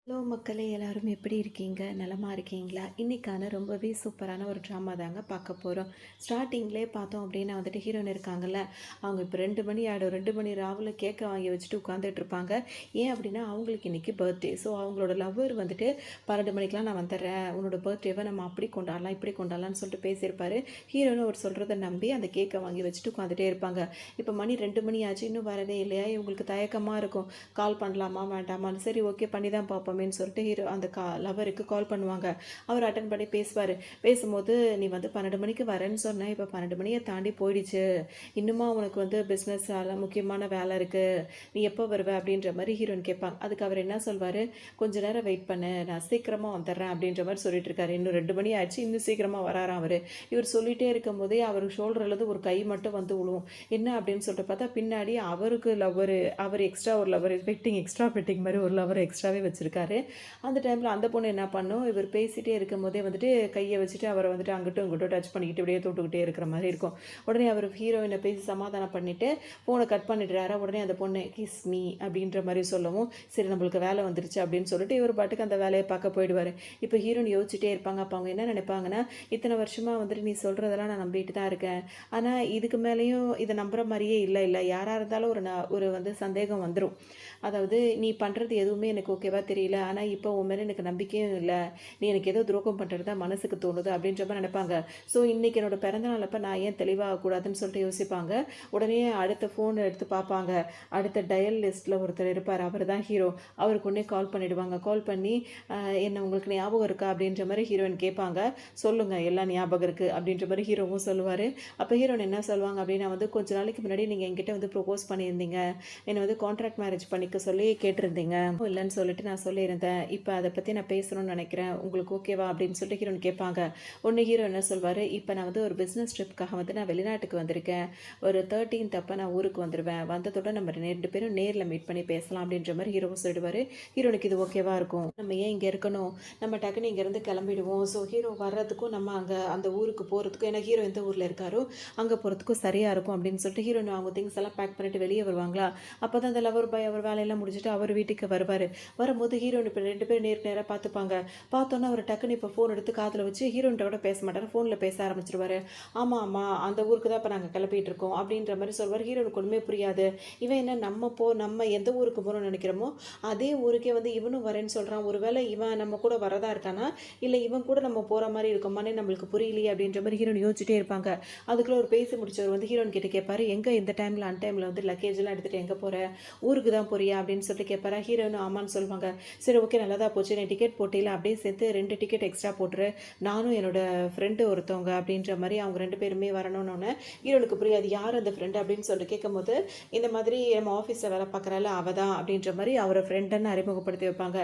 Hello மக்களே, எல்லாரும் எப்படி இருக்கீங்க? நலமா இருக்கீங்களா? இன்றைக்கான ரொம்பவே சூப்பரான ஒரு ட்ராமா தாங்க பார்க்க போகிறோம். ஸ்டார்டிங்லேயே பார்த்தோம் அப்படின்னா வந்துட்டு ஹீரோயின் இருக்காங்கல்ல, அவங்க இப்போ 2 மணி ஆகிடும். 2 மணி ராவில் கேக்கை வாங்கி வச்சுட்டு உட்காந்துட்டு இருப்பாங்க. ஏன் அப்படின்னா அவங்களுக்கு இன்றைக்கி பர்த்டே. ஸோ அவங்களோட லவ்வர் வந்துட்டு 12 மணிக்கெலாம் நான் வந்துடுறேன், உன்னோட பர்த்டேவை நம்ம அப்படி கொண்டாடலாம் இப்படி கொண்டாடலாம்னு சொல்லிட்டு பேசியிருப்பார். ஹீரோயின் அவர் சொல்கிறத நம்பி அந்த கேக்கை வாங்கி வச்சுட்டு உட்காந்துட்டே இருப்பாங்க. இப்போ மணி 2 மணி ஆச்சு, இன்னும் வரதே இல்லையா? இவங்களுக்கு தயக்கமாக இருக்கும். கால் பண்ணலாமா வேண்டாமான்னு. சரி, ஓகே, பண்ணி தான் பார்ப்போம் சொல்லிட்டு ஹீரோ அந்த லவருக்கு கால் பண்ணுவாங்க. அவர் அட்டன் பண்ணி பேசுவார். பேசும்போது, நீ வந்து 12 மணிக்கு வரேன்னு சொன்னேன், இப்போ 12 மணியை தாண்டி போயிடுச்சு, இன்னுமா உனக்கு வந்து பிஸ்னஸ் வேலை, முக்கியமான வேலை இருக்குது, நீ எப்போ வருவ அப்படின்ற மாதிரி ஹீரோயின் கேட்பாங்க. அதுக்கு அவர் என்ன சொல்வார், கொஞ்ச நேரம் வெயிட் பண்ணு, நான் சீக்கிரமாக வந்துடுறேன் அப்படின்ற மாதிரி சொல்லிட்டு இருக்காரு. இன்னும் 2 மணி ஆச்சு, இன்னும் சீக்கிரமாக வராராம் அவர். இவர் சொல்லிகிட்டே இருக்கும் போதே அவர் ஷோல்டர்லேருந்து ஒரு கை மட்டும் வந்து விழுவும். என்ன அப்படின்னு சொல்லிட்டு பார்த்தா பின்னாடி அவருக்கு லவ்வர், அவர் எக்ஸ்ட்ரா ஒரு லவர் வெட்டிங், எக்ஸ்ட்ரா வெட்டிங் மாதிரி ஒரு லவர் எக்ஸ்ட்ராவே வச்சுருக்காரு. அந்த டைமில் அந்த பொண்ணு என்ன பண்ணும், இவர் பேசிகிட்டே இருக்கும் போதே வந்துட்டு கையை வச்சுட்டு அவரை வந்துட்டு அங்கிட்டும் இங்கிட்டும் டச் பண்ணிக்கிட்டு இப்படியே தொட்டுக்கிட்டே இருக்கிற மாதிரி இருக்கும். உடனே அவர் ஹீரோயினை பேசி சமாதானம் பண்ணிவிட்டு ஃபோனை கட் பண்ணிடுறாரா. உடனே அந்த பொண்ணு கிஸ் மீ அப்படின்ற மாதிரி சொல்லவும், சரி நம்மளுக்கு வேலை வந்துருச்சு அப்படின்னு சொல்லிட்டு இவர் பாட்டுக்கு அந்த வேலையை பார்க்க போயிடுவார். இப்போ ஹீரோயின் யோசிச்சுட்டே இருப்பாங்க. அப்போ அவங்க என்ன நினைப்பாங்கன்னா, இத்தனை வருஷமாக வந்துட்டு நீ சொல்கிறதெல்லாம் நான் நம்பிட்டு தான் இருக்கேன், ஆனால் இதுக்கு மேலேயும் இதை நம்புகிற மாதிரியே இல்லை யாராக இருந்தாலும் ஒரு வந்து சந்தேகம் வந்துடும். அதாவது நீ பண்ணுறது எதுவுமே எனக்கு ஓகேவா தெரியல, ஆனால் இப்போ உன் மேலே எனக்கு நம்பிக்கையும் இல்லை, நீ எனக்கு ஏதோ துரோகம் பண்ணுறது தான் மனசுக்கு தோணுது அப்படின்ற மாதிரி நினைப்பாங்க. ஸோ இன்றைக்கி என்னோடய பிறந்தநாள் அப்போ நான் ஏன் தெளிவாகக்கூடாதுன்னு சொல்லிட்டு யோசிப்பாங்க. உடனே அடுத்த ஃபோன் எடுத்து பார்ப்பாங்க. அடுத்த டயல் லிஸ்ட்டில் ஒருத்தர் இருப்பார், அவர் தான் ஹீரோ. அவருக்கு உடனே கால் பண்ணிவிடுவாங்க. கால் பண்ணி, என்ன உங்களுக்கு ஞாபகம் இருக்கா அப்படின்ற மாதிரி ஹீரோயின் கேட்பாங்க. சொல்லுங்கள், எல்லாம் ஞாபகம் இருக்குது அப்படின்ற மாதிரி ஹீரோவும் சொல்லுவார். அப்போ ஹீரோயின் என்ன சொல்லுவாங்க அப்படின்னா வந்து, கொஞ்ச நாளைக்கு முன்னாடி நீங்கள் என்கிட்ட வந்து ப்ரொபோஸ் பண்ணியிருந்தீங்க, என்னை வந்து கான்ட்ராக்ட் மேரேஜ் பண்ணிக்க சொல்லி கேட்டிருந்தீங்க, இல்லைன்னு சொல்லிட்டு நான் சொல்லியிருந்தேன், இப்போ அதை பற்றி நான் பேசணும்னு நினைக்கிறேன், உங்களுக்கு ஓகேவா அப்படின்னு சொல்லிட்டு ஹீரோயின் கேட்பாங்க. ஒன்று ஹீரோ என்ன சொல்வார், இப்போ நான் வந்து ஒரு பிஸ்னஸ் ட்ரிப்புக்காக வந்து நான் வெளிநாட்டுக்கு வந்திருக்கேன், ஒரு 13th அப்போ நான் ஊருக்கு வந்துடுவேன், வந்ததோட நம்ம 2 பேரும் நேரில் மீட் பண்ணி பேசலாம் அப்படின்ற மாதிரி ஹீரோவும் சொல்லிடுவார். ஹீரோனுக்கு இது ஓகேவா இருக்கும், நம்ம ஏன் இங்கே இருக்கணும், நம்ம டக்குன்னு இங்கேருந்து கிளம்பிடுவோம். ஸோ ஹீரோ வர்றதுக்கும் நம்ம அங்கே அந்த ஊருக்கு போகிறதுக்கும், ஏன்னா ஹீரோ எந்த ஊரில் இருக்காரோ அங்கே போகிறதுக்கும் சரியாக இருக்கும் அப்படின்னு சொல்லிட்டு ஹீரோயின் அவங்க திங்ஸ் எல்லாம் பேக் பண்ணிட்டு வெளியே வருவாங்களா. அப்போ தான் அந்த லவர் பாய் அவர் வேலையெல்லாம் முடிச்சுட்டு அவர் வீட்டுக்கு வருவார். வரும்போது ஹீரோயின் இப்போ 2 பேரும் நேராக பார்த்துப்பாங்க. பார்த்தோன்னா அவர் டக்குன்னு இப்போ ஃபோன் எடுத்து காதில் வச்சு ஹீரோயின்ட்ட கூட பேச மாட்டார், ஃபோனில் பேச ஆரம்பிச்சிருவார். ஆமாம் அந்த ஊருக்கு தான் இப்போ நாங்கள் கிளப்பிட்டு இருக்கோம் அப்படின்ற மாதிரி சொல்வார். ஹீரோனுக்கு ஒன்றுமே புரியாது. இவன் என்ன நம்ம எந்த ஊருக்கு போகணும்னு நினைக்கிறோமோ அதே ஊருக்கே வந்து இவனும் வரேன்னு சொல்கிறான், ஒருவேளை இவன் நம்ம கூட வரதா இருக்கானா இல்லை இவன் கூட நம்ம போகிற மாதிரி இருக்குமானே நம்மளுக்கு புரியலையே அப்படின்ற மாதிரி ஹீரோயின் யோசிச்சுட்டே இருப்பாங்க. அதுக்குள்ளே ஒரு பேசி முடிச்சவர் வந்து ஹீரோயின் கிட்ட கேட்பாரு, எங்கே இந்த டைமில் அன்டைமில் வந்து லக்கேஜெல்லாம் எடுத்துகிட்டு எங்கே போகிற, ஊருக்கு தான் போறியா அப்படின்னு சொல்லிட்டு கேட்பாரா. ஹீரோயின் ஆமான்னு சொல்லுவாங்க. சரி, ஓகே, நல்லதாக போச்சு, நீ டிக்கெட் போட்டியில் அப்படியே சேர்த்து 2 டிக்கெட் எக்ஸ்ட்ரா போட்டுரு, நானும் என்னோட ஃப்ரெண்டு ஒருத்தவங்க அப்படின்ற மாதிரி அவங்க 2 பேருமே வரணும்னு. ஹீரோனுக்கு புரியாது யார் அந்த ஃப்ரெண்டு அப்படின்னு சொல்லிட்டு கேட்கும்போது, இந்த மாதிரி நம்ம ஆஃபீஸில் வேலை பார்க்குறாள் அவள் தான் அப்படின்ற மாதிரி அவரை ஃப்ரெண்டுன்னு அறிமுகப்படுத்தி வைப்பாங்க.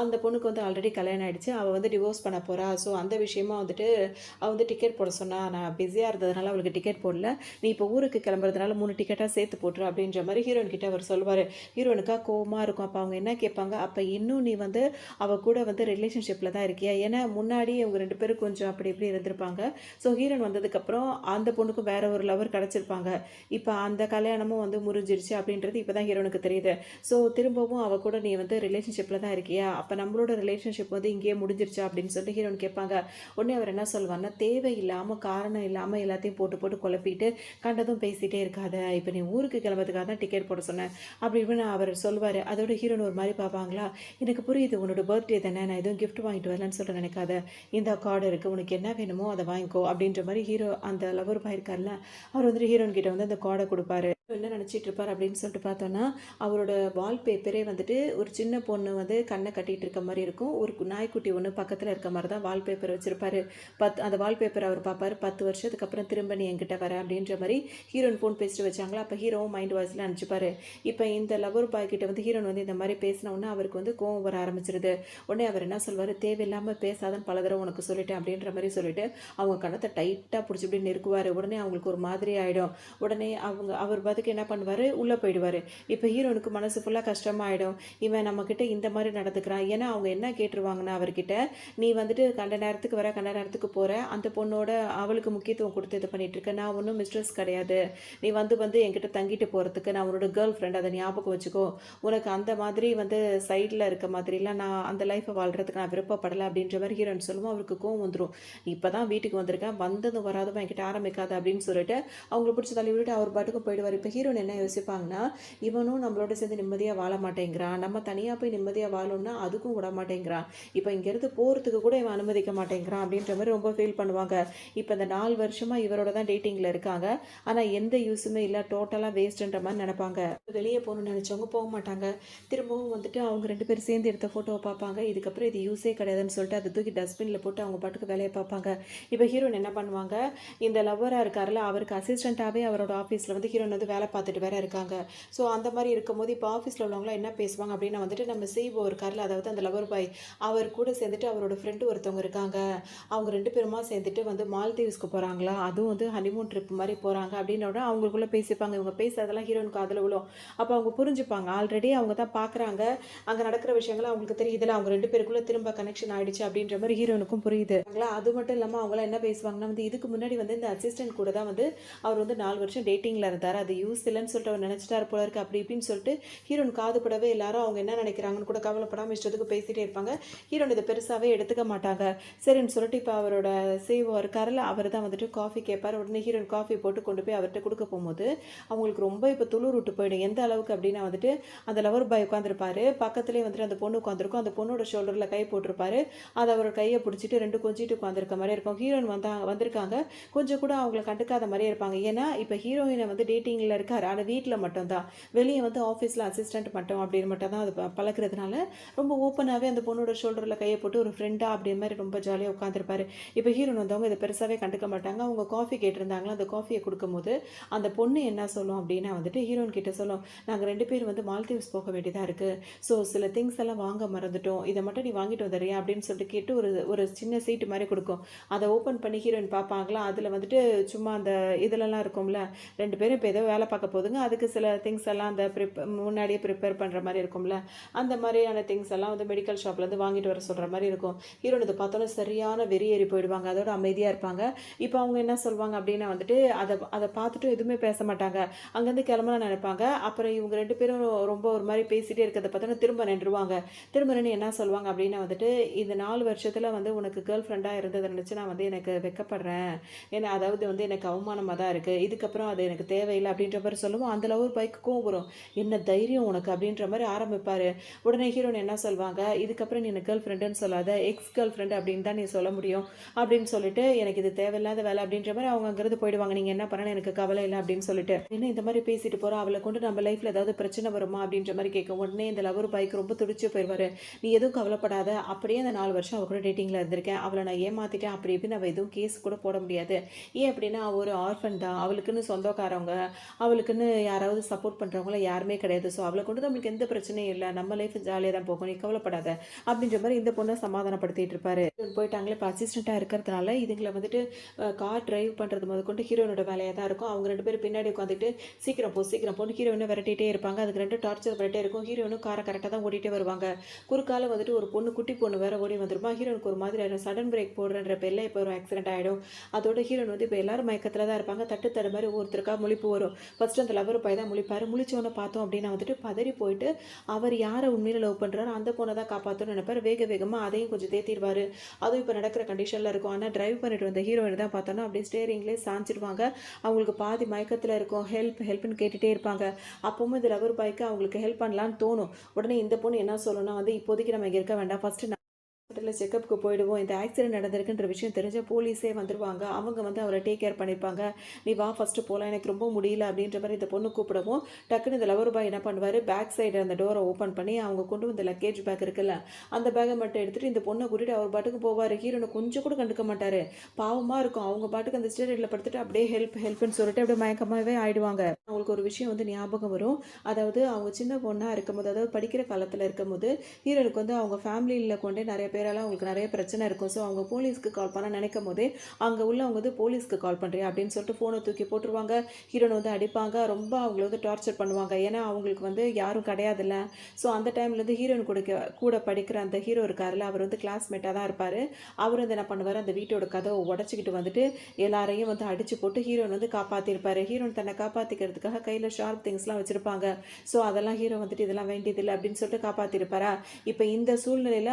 அந்த பொண்ணுக்கு வந்து ஆல்ரெடி கல்யாணம் ஆகிடுச்சு, அவள் வந்து டிவோர்ஸ் பண்ண போகிறா. ஸோ அந்த விஷயமா வந்துட்டு அவள் வந்து டிக்கெட் போட சொன்னா, நான் பிஸியாக இருந்ததுனால அவளுக்கு டிக்கெட் போடல, நீ இப்போ ஊருக்கு கிளம்புறதுனால 3 டிக்கெட்டாக சேர்த்து போட்டுரு அப்படின்ற மாதிரி ஹீரோயின் கிட்ட அவர் சொல்வார். ஹீரோனுக்காக கோவமாக இருக்கும். அப்போ அவங்க என்ன கேட்பாங்க, அப்போ இன்னும் நீ வந்து அவள் கூட வந்து ரிலேஷன்ஷிப்பில் தான் இருக்கியா, ஏன்னா முன்னாடி அவங்க 2 பேரும் கொஞ்சம் அப்படி இப்படி இருந்திருப்பாங்க. ஸோ ஹீரோயின் வந்ததுக்கப்புறம் அந்த பொண்ணுக்கும் வேற ஒரு லவர் கிடச்சிருப்பாங்க. இப்போ அந்த கல்யாணமும் வந்து முறிஞ்சிருச்சு அப்படின்றது இப்போ தான் ஹீரோனுக்கு தெரியுது. ஸோ திரும்பவும் அவள் கூட நீ வந்து ரிலேஷன்ஷிப்பில் தான் இருக்கியா, அப்போ நம்மளோட ரிலேஷன்ஷிப் வந்து இங்கேயே முடிஞ்சிருச்சா அப்படின்னு சொல்லிட்டு ஹீரோயின் கேட்பாங்க. உடனே அவர் என்ன சொல்வார்னா, தேவையில்லாமல் காரணம் இல்லாமல் எல்லாத்தையும் போட்டு போட்டு குழப்பிட்டு கண்டதும் பேசிகிட்டே இருக்காத, இப்போ நீ ஊருக்கு கிளம்புறதுக்காக தான் டிக்கெட் போட சொன்னேன் அப்படின்னு அவர் சொல்வார். அதோட ஹீரோன் ஒரு மாதிரி பார்ப்பாங்களா, எனக்கு புரியுது உன்னோட பர்த்டே தானே, நான் எதுவும் கிஃப்ட் வாங்கிட்டு வரலன்னு சொல்லிட்டு நினைக்காத, இந்த கார்டு இருக்குது, உனக்கு என்ன வேணுமோ அதை வாங்கிக்கோ அப்படின்ற மாதிரி ஹீரோ அந்த லவர் பாயிருக்கார்ல அவர் வந்துட்டு ஹீரோயின் கிட்ட வந்து அந்த கார்டை கொடுப்பாரு. என்ன நினச்சிட்டு இருப்பார் அப்படின்னு சொல்லிட்டு பார்த்தோன்னா, அவரோட வால்பேப்பரே வந்துட்டு ஒரு சின்ன பொண்ணு வந்து கண்ணை கட்டிகிட்டு இருக்க மாதிரி இருக்கும், ஒரு நாய்க்குட்டி ஒன்று பக்கத்தில் இருக்க மாதிரி தான் வால்பேப்பர் வச்சுருப்பாரு. அந்த வால்பேப்பர் அவர் பார்ப்பார். 10 வருஷத்துக்கு அப்புறம் திரும்ப நீ என்கிட்ட வர அப்படின்ற மாதிரி ஹீரோயின் ஃபோன் பேசிட்டு வச்சாங்களா. அப்போ ஹீரோவும் மைண்ட் வாய்ஸில் அனுப்பிச்சுப்பாரு. இப்போ இந்த லவர் பாய் கிட்ட வந்து ஹீரோயின் வந்து இந்த மாதிரி பேசினோன்னா அவருக்கு வந்து கோவம் வர ஆரம்பிச்சிருது. உடனே அவர் என்ன சொல்வார், தேவையில்லாமல் பேசாதன்னு பல தடவை உனக்கு சொல்லிட்டேன் அப்படின்ற மாதிரி சொல்லிட்டு அவங்க கணத்தை டைட்டாக பிடிச்சி இப்படி நெருக்குவார். உடனே அவங்களுக்கு ஒரு மாதிரி ஆகிடும். உடனே அவர் பார்த்து பாட்டுக்கு என்ன பண்ணுவார், உள்ளே போயிடுவார். இப்போ ஹீரோனுக்கு மனசு ஃபுல்லாக கஷ்டமாயிடும். இவன் நம்மக்கிட்ட இந்த மாதிரி நடந்துக்கிறான். ஏன்னா அவங்க என்ன கேட்டுருவாங்கன்னா அவர்கிட்ட, நீ வந்துட்டு கண்ட நேரத்துக்கு வர கண்ட நேரத்துக்கு போகிற, அந்த பொண்ணோட அவளுக்கு முக்கியத்துவம் கொடுத்து இது பண்ணிகிட்ருக்க, நான் ஒன்றும் மிஸ்ட்ரெஸ் கிடையாது, நீ வந்து வந்து என்கிட்ட தங்கிட்டு போகிறதுக்கு நான் உன்னோட கேர்ள் ஃப்ரெண்ட், அதை ஞாபகம் வச்சுக்கோ, உனக்கு அந்த மாதிரி வந்து சைடில் இருக்க மாதிரிலாம் நான் அந்த லைஃப்பை வாழ்கிறதுக்கு நான் விருப்பப்படலை அப்படின்ற மாதிரி ஹீரோயின் சொல்லுவோம். அவருக்கு கோவம் வந்துடும். இப்போ தான் வீட்டுக்கு வந்திருக்கேன், வந்ததும் வராதும் என்கிட்ட ஆரம்பிக்காது அப்படின்னு சொல்லிட்டு அவங்கள பிடிச்சி தள்ளி விட்டுட்டு அவர் பாட்டுக்கும் போயிடுவார். இப்போ ஹீரோயின் என்ன யோசிப்பாங்கன்னா, இவனும் நம்மளோட சேர்ந்து நிம்மதியாக வாழ மாட்டேங்கிறான், நம்ம தனியாக போய் நிம்மதியாக வாழணும்னா அதுக்கும் விட மாட்டேங்கிறான், இப்போ இங்கேருந்து போகிறதுக்கு கூட இவன் அனுமதிக்க மாட்டேங்கிறான் அப்படின்ற மாதிரி ரொம்ப ஃபீல் பண்ணுவாங்க. இப்போ இந்த 4 வருஷமாக இவரோட தான் டேட்டிங்கில் இருக்காங்க. ஆனால் எந்த யூஸுமே இல்லை, டோட்டலாக வேஸ்ட்டுன்ற மாதிரி நினைப்பாங்க. வெளியே போகணும்னு நினச்சவங்க போக மாட்டாங்க. திரும்பவும் வந்துட்டு அவங்க 2 பேரும் சேர்ந்து எடுத்த ஃபோட்டோவை பார்ப்பாங்க. இதுக்கப்புறம் இது யூஸே கிடையாதுன்னு சொல்லிட்டு அதை தூக்கி டஸ்ட்பினில் போட்டு அவங்க பாட்டுக்கு வேலையை பார்ப்பாங்க. இப்போ ஹீரோயின் என்ன பண்ணுவாங்க, இந்த லவ்வராக இருக்கார்ல அவருக்கு அசிஸ்டண்ட்டாகவே அவரோட ஆஃபீஸில் வந்து ஹீரோயின் வந்து வேலை பார்த்துட்டு வேற இருக்காங்க. ஸோ அந்த மாதிரி இருக்கும்போது இப்போ ஆஃபீஸில் உள்ளவங்களாம் என்ன பேசுவாங்க அப்படின்னா வந்துட்டு, நம்ம சிஇஓ இருக்கார்ல, அதாவது அந்த லவர் பாய், அவர் கூட சேர்ந்துட்டு அவரோட ஃப்ரெண்டு ஒருத்தவங்க இருக்காங்க, அவங்க 2 பேருமா சேர்ந்துட்டு வந்து மால்தீவ்ஸ்க்கு போகிறாங்களா, அதுவும் வந்து ஹனிமூன் ட்ரிப் மாதிரி போகிறாங்க அப்படின்னோட அவங்களுக்குள்ளே பேசிப்பாங்க. இவங்க பேசுறதெல்லாம் ஹீரோனுக்கு அதில் விழும். அப்போ அவங்க புரிஞ்சுப்பாங்க, ஆல்ரெடி அவங்க தான் பார்க்குறாங்க, அங்கே நடக்கிற விஷயங்கள் அவங்களுக்கு தெரியுதுல, அவங்க 2 பேருக்குள்ளே திரும்ப கனெக்ஷன் ஆகிடுச்சு அப்படின்ற மாதிரி ஹீரோனுக்கும் புரியுது. அது மட்டும் இல்லாமல் அவங்களாம் என்ன பேசுவாங்கன்னா வந்து, இதுக்கு முன்னாடி வந்து இந்த அசிஸ்டன்ட் கூட தான் வந்து அவர் வந்து 4 வருஷம் டேட்டிங்கில் இருந்தார், அது யூஸ் இல்லைன்னு சொல்லிட்டு அவர் நினச்சிட்டார் போல இருக்குது அப்படி இப்படின்னு சொல்லிட்டு ஹீரோன் காதுபடவே எல்லாரும் அவங்க என்ன நினைக்கிறாங்கன்னு கூட கவலைப்படாமல் இஷ்டத்துக்கு பேசிகிட்டே இருப்பாங்க. ஹீரோன் இதை பெருசாகவே எடுத்துக்க மாட்டாங்க. சரின்னு சொல்லிட்டு இப்போ அவரோட சேவோ இருக்காரில் அவர் தான் வந்துட்டு காஃபி கேட்பார். உடனே ஹீரோன் காஃபி போட்டு கொண்டு போய் அவர்கிட்ட கொடுக்க போகும்போது அவங்களுக்கு ரொம்ப இப்போ துளிர் விட்டு போயிடும். எந்த அளவுக்கு அப்படின்னா வந்துட்டு, அந்த லவர் பாய் உட்காந்துருப்பாரு, பக்கத்துலேயே வந்துட்டு அந்த பொண்ணு உட்காந்துருக்கும், அந்த பொண்ணோட ஷோல்டரில் கை போட்டிருப்பாரு, அதை அவரோட கையை பிடிச்சிட்டு 2 கொஞ்சிட்டு உட்காந்துருக்க மாதிரி இருக்கும். ஹீரோயின் வந்திருக்காங்க, கொஞ்சம் கூட அவங்கள கண்டுக்காத மாதிரியே இருப்பாங்க. ஏன்னா இப்போ ஹீரோயினை வந்து டேட்டிங்கில் இருக்கார், ஆனால் வீட்டில் மட்டும்தான், வெளியே வந்து ஆஃபீஸில் அசிஸ்டன்ட் மட்டும் அப்படின்னு மட்டும் தான் அது பழக்கிறதுனால ரொம்ப ஓப்பனாகவே அந்த பொண்ணோட ஷோல்டரில் கையை போட்டு ஒரு ஃப்ரெண்டாக அப்படி மாதிரி ரொம்ப ஜாலியாக உட்காந்துருப்பாரு. இப்போ ஹீரோயின் வந்தவங்க இதை பெருசாகவே கண்டுக்க மாட்டாங்க. அவங்க காஃபி கேட்டிருந்தாங்களா, அந்த காஃபியை கொடுக்கும்போது அந்த பொண்ணு என்ன சொல்லும் அப்படின்னா வந்துட்டு, ஹீரோயின் கிட்ட சொல்லும், நாங்கள் 2 பேர் வந்து மால்தீவ்ஸ் போக வேண்டியதாக இருக்குது, ஸோ சில திங்ஸ் எல்லாம் வாங்க மறந்துட்டோம், இதை மட்டும் நீ வாங்கிட்டு வந்துடுறியா அப்படின்னு சொல்லிட்டு கேட்டு ஒரு ஒரு சின்ன சீட்டு மாதிரி கொடுக்கும். அதை ஓப்பன் பண்ணி ஹீரோயின் பார்ப்பாங்களா, அதில் வந்துட்டு சும்மா அந்த இதிலலாம் இருக்கும்ல, 2 பேரும் இப்போ ஏதோ வேலை பார்க்க போதுங்க, அதுக்கு சில திங்ஸ் எல்லாம் அந்த முன்னாடியே ப்ரிப்பேர் பண்ணுற மாதிரி இருக்கும்ல, அந்த மாதிரியான திங்ஸ் எல்லாம் வந்து மெடிக்கல் ஷாப்லேருந்து வாங்கிட்டு வர சொல்கிற மாதிரி இருக்கும். ஹீரோயின் இதை பார்த்தோன்னே சரியான வெறியேறி போயிடுவாங்க, அதோட அமைதியாக இருப்பாங்க. இப்போ அவங்க என்ன சொல்லுவாங்க அப்படின்னா வந்துட்டு, அதை அதை பார்த்துட்டு எதுவுமே பேச மாட்டாங்க, அங்கேருந்து கிளம்பலாம் நினைப்பாங்க. அப்புறம் இவங்க 2 பேரும் ரொம்ப ஒரு மாதிரி பேசிகிட்டே இருக்கிறத பார்த்தோன்னா திரும்ப நின்றுவாங்க. திரும்ப நின்று என்ன சொல்லுவாங்க அப்படின்னா வந்துட்டு, இந்த 4 வருஷத்தில் வந்து உனக்கு கேர்ள் ஃப்ரெண்டாக இருந்ததை நினச்சி நான் வந்து எனக்கு வெக்கப்படுறேன், ஏன்னா அதாவது வந்து எனக்கு அவமானமாக தான் இருக்குது, இதுக்கப்புறம் அது எனக்கு தேவையில்லை அப்படின்ற மாதிரி சொல்லுவோம். அந்த லவர் பைக்குக்கும் வரும், என்ன தைரியம் உனக்கு அப்படின்ற மாதிரி ஆரம்பிப்பார். உடனே ஹீரோன் என்ன சொல்வாங்க, இதுக்கப்புறம் நீ எனக்கு கேர்ள் ஃப்ரெண்டுன்னு சொல்லாத, எக்ஸ் கேர்ள் ஃப்ரெண்டு அப்படின்னு தான் நீ சொல்ல முடியும் அப்படின்னு சொல்லிட்டு, எனக்கு இது தேவையில்லாத வேலை அப்படின்ற மாதிரி அவங்க அங்கேருந்து போயிடுவாங்க. நீங்கள் என்ன பண்ணணும் எனக்கு கவலை இல்லை அப்படின்னு சொல்லிட்டு, என்ன இந்த மாதிரி பேசிட்டு போகிறோம், அவளை கொண்டு நம்ம லைஃப்பில் ஏதாவது பிரச்சனை வருமா அப்படின்ற மாதிரி கேட்கும். உடனே இந்த லவர் பைக் ரொம்ப துடிச்சு போயிடுவார். நீ எதுவும் கவலைப்படாத, அப்படியே அந்த 4 வருஷம் அவள் கூட டேட்டிங்கில் இருந்திருக்கேன், அவளை நான் ஏமாற்றிட்டேன் அப்படி இப்படி நம்ம எதுவும் கேஸ் கூட போட முடியாது. ஏன் அப்படின்னா அவள் ஒரு ஆர்ஃபன் தான், அவளுக்குன்னு சொந்தக்காரவங்க, அவளுக்குன்னு யாராவது சப்போர்ட் பண்ணுறவங்கள யாருமே கிடையாது, ஸோ அவளை கொண்டு நம்மளுக்கு எந்த பிரச்சனையும் இல்லை, நம்ம லைஃப் ஜாலியாக தான் போகும், நீ கவலைப்படாத அப்படின்ற மாதிரி இந்த பொண்ணை சமாதானப்படுத்திட்டு இருப்பாரு. போயிட்டாங்களே இப்போ அசிஸ்டண்ட்டாக இருக்கிறதுனால இதுங்களை வந்துட்டு கார் டிரைவ் பண்ணுறது முதற்கொண்டு ஹீரோனோட வேலையாக தான் இருக்கும். அவங்க 2 பேரும் பின்னாடி உட்காந்துட்டு சீக்கிரம் போன்னு ஹீரோயினை விரட்டிகிட்டே இருப்பாங்க. அதுக்கு 2 டார்ச்சர் பண்ணிட்டே இருக்கும். ஹீரோயினும் காரை கரெக்டாக தான் ஓடிட்டே வருவாங்க. குறுக்கால வந்துட்டு ஒரு பொண்ணு, குட்டி பொண்ணு வேற ஓடி வந்துருமா. ஹீரோனுக்கு ஒரு மாதிரி ஆயிடும், சடன் பிரேக் போடுறன்ற பேரில் இப்போ ஒரு ஆக்சிடென்ட் ஆகிடும். அதோட ஹீரோயின் வந்து இப்போ எல்லாரும் மயக்கத்தில் தான் இருப்பாங்க. தட்டு மாதிரி ஒருத்தருக்கா முழிப்பு வரும். ஃபர்ஸ்ட் அந்த லவர் பையன் தான் முழிப்பார். முழிச்சவனை பார்த்தோம் அப்படின்னா வந்துட்டு பதறி போயிட்டு அவர் யாரை உண்மையில லவ் பண்ணுறாரு அந்த பொண்ணை தான் காப்பாற்றணும்னு நினைப்பார். வேகமாக அதையும் கொஞ்சம் தேத்திடுவார். அதுவும் இப்போ நடக்கிற கண்டிஷனில் இருக்கும். ஆனால் டிரைவ் பண்ணிட்டு வந்த ஹீரோயின் தான் பார்த்தோன்னா அப்படியே ஸ்டேரிங்லேயே சாஞ்சிடுவாங்க. அவங்களுக்கு பாதி மயக்கத்தில் இருக்கும். ஹெல்ப்னு கேட்டுகிட்டே இருப்பாங்க. அப்பவும் இந்த லவர் பாய்க்கு அவங்களுக்கு ஹெல்ப் பண்ணலான்னு தோணும். உடனே இந்த பொண்ணு என்ன சொல்லணும்னா வந்து, இப்போதைக்கு நம்ம இங்கே இருக்க வேண்டாம், ஃபஸ்ட்டு ஹாஸ்பிட்டலில் செக்கப்புக்கு போயிடுவோம், இந்த ஆக்சிடென்ட் நடந்திருக்குன்ற விஷயம் தெரிஞ்ச போலீஸே வந்துடுவாங்க, அவங்க வந்து அவரை டேக் கேர் பண்ணியிருப்பாங்க, நீ வா ஃபஸ்ட்டு போகலாம், எனக்கு ரொம்ப முடியல அப்படின்ற மாதிரி இந்த பொண்ணு கூப்பிடவும் டக்குன்னு இந்த லவர் பாய் என்ன பண்ணுவார், பேக் சைடு அந்த டோரை ஓப்பன் பண்ணி அவங்க கொண்டு வந்த லக்கேஜ் பேக் இருக்குல்ல அந்த பேக்கை மட்டும் எடுத்துகிட்டு இந்த பொண்ணை கூட்டிகிட்டு அவர் பாட்டுக்கு போவார். ஹீரோனை கொஞ்சம் கூட கண்டுக்க மாட்டார். பாவமாக இருக்கும். அவங்க பாட்டுக்கு அந்த ஸ்டேரியில் படுத்துட்டு அப்படியே ஹெல்ப்னு சொல்லிட்டு அப்படியே மயக்கமாகவே ஆயிடுவாங்க. அவங்களுக்கு ஒரு விஷயம் வந்து ஞாபகம் வரும். அதாவது அவங்க சின்ன பொண்ணாக இருக்கும்போது, அதாவது படிக்கிற காலத்தில் இருக்கும்போது ஹீரோனுக்கு வந்து அவங்க ஃபேமிலியில் கொண்டே நிறைய பேர் பேரால அவங்களுக்கு நிறைய பிரச்சனை இருக்கும். ஸோ அவங்க போலீஸ்க்கு கால் பண்ண நினைக்கும் போதே அங்கே உள்ளவங்க வந்து போலீஸ்க்கு கால் பண்ணுறியா அப்படின்னு சொல்லிட்டு ஃபோனை தூக்கி போட்டுருவாங்க. ஹீரோனை வந்து அடிப்பாங்க, ரொம்ப அவங்கள வந்து டார்ச்சர் பண்ணுவாங்க. ஏன்னா அவங்களுக்கு வந்து யாரும் கிடையாதுல்ல. ஸோ அந்த டைம்லேருந்து ஹீரோயின் கூட படிக்கிற அந்த ஹீரோ இருக்காருல்ல, அவர் வந்து கிளாஸ்மேட்டாக தான் இருப்பார். அவர் வந்து என்ன பண்ணுவார், அந்த வீட்டோட கதவை உடச்சிக்கிட்டு வந்துட்டு எல்லாரையும் வந்து அடிச்சு போட்டு ஹீரோயின் வந்து காப்பாற்றிருப்பார். ஹீரோயின் தன்னை காப்பாற்றிக்கிறதுக்காக கையில் ஷார்ப் திங்ஸ்லாம் வச்சுருப்பாங்க. ஸோ அதெல்லாம் ஹீரோ வந்துட்டு இதெல்லாம் வேண்டியதில்லை அப்படின்னு சொல்லிட்டு காப்பாற்றிருப்பாரா. இப்போ இந்த சூழ்நிலையில்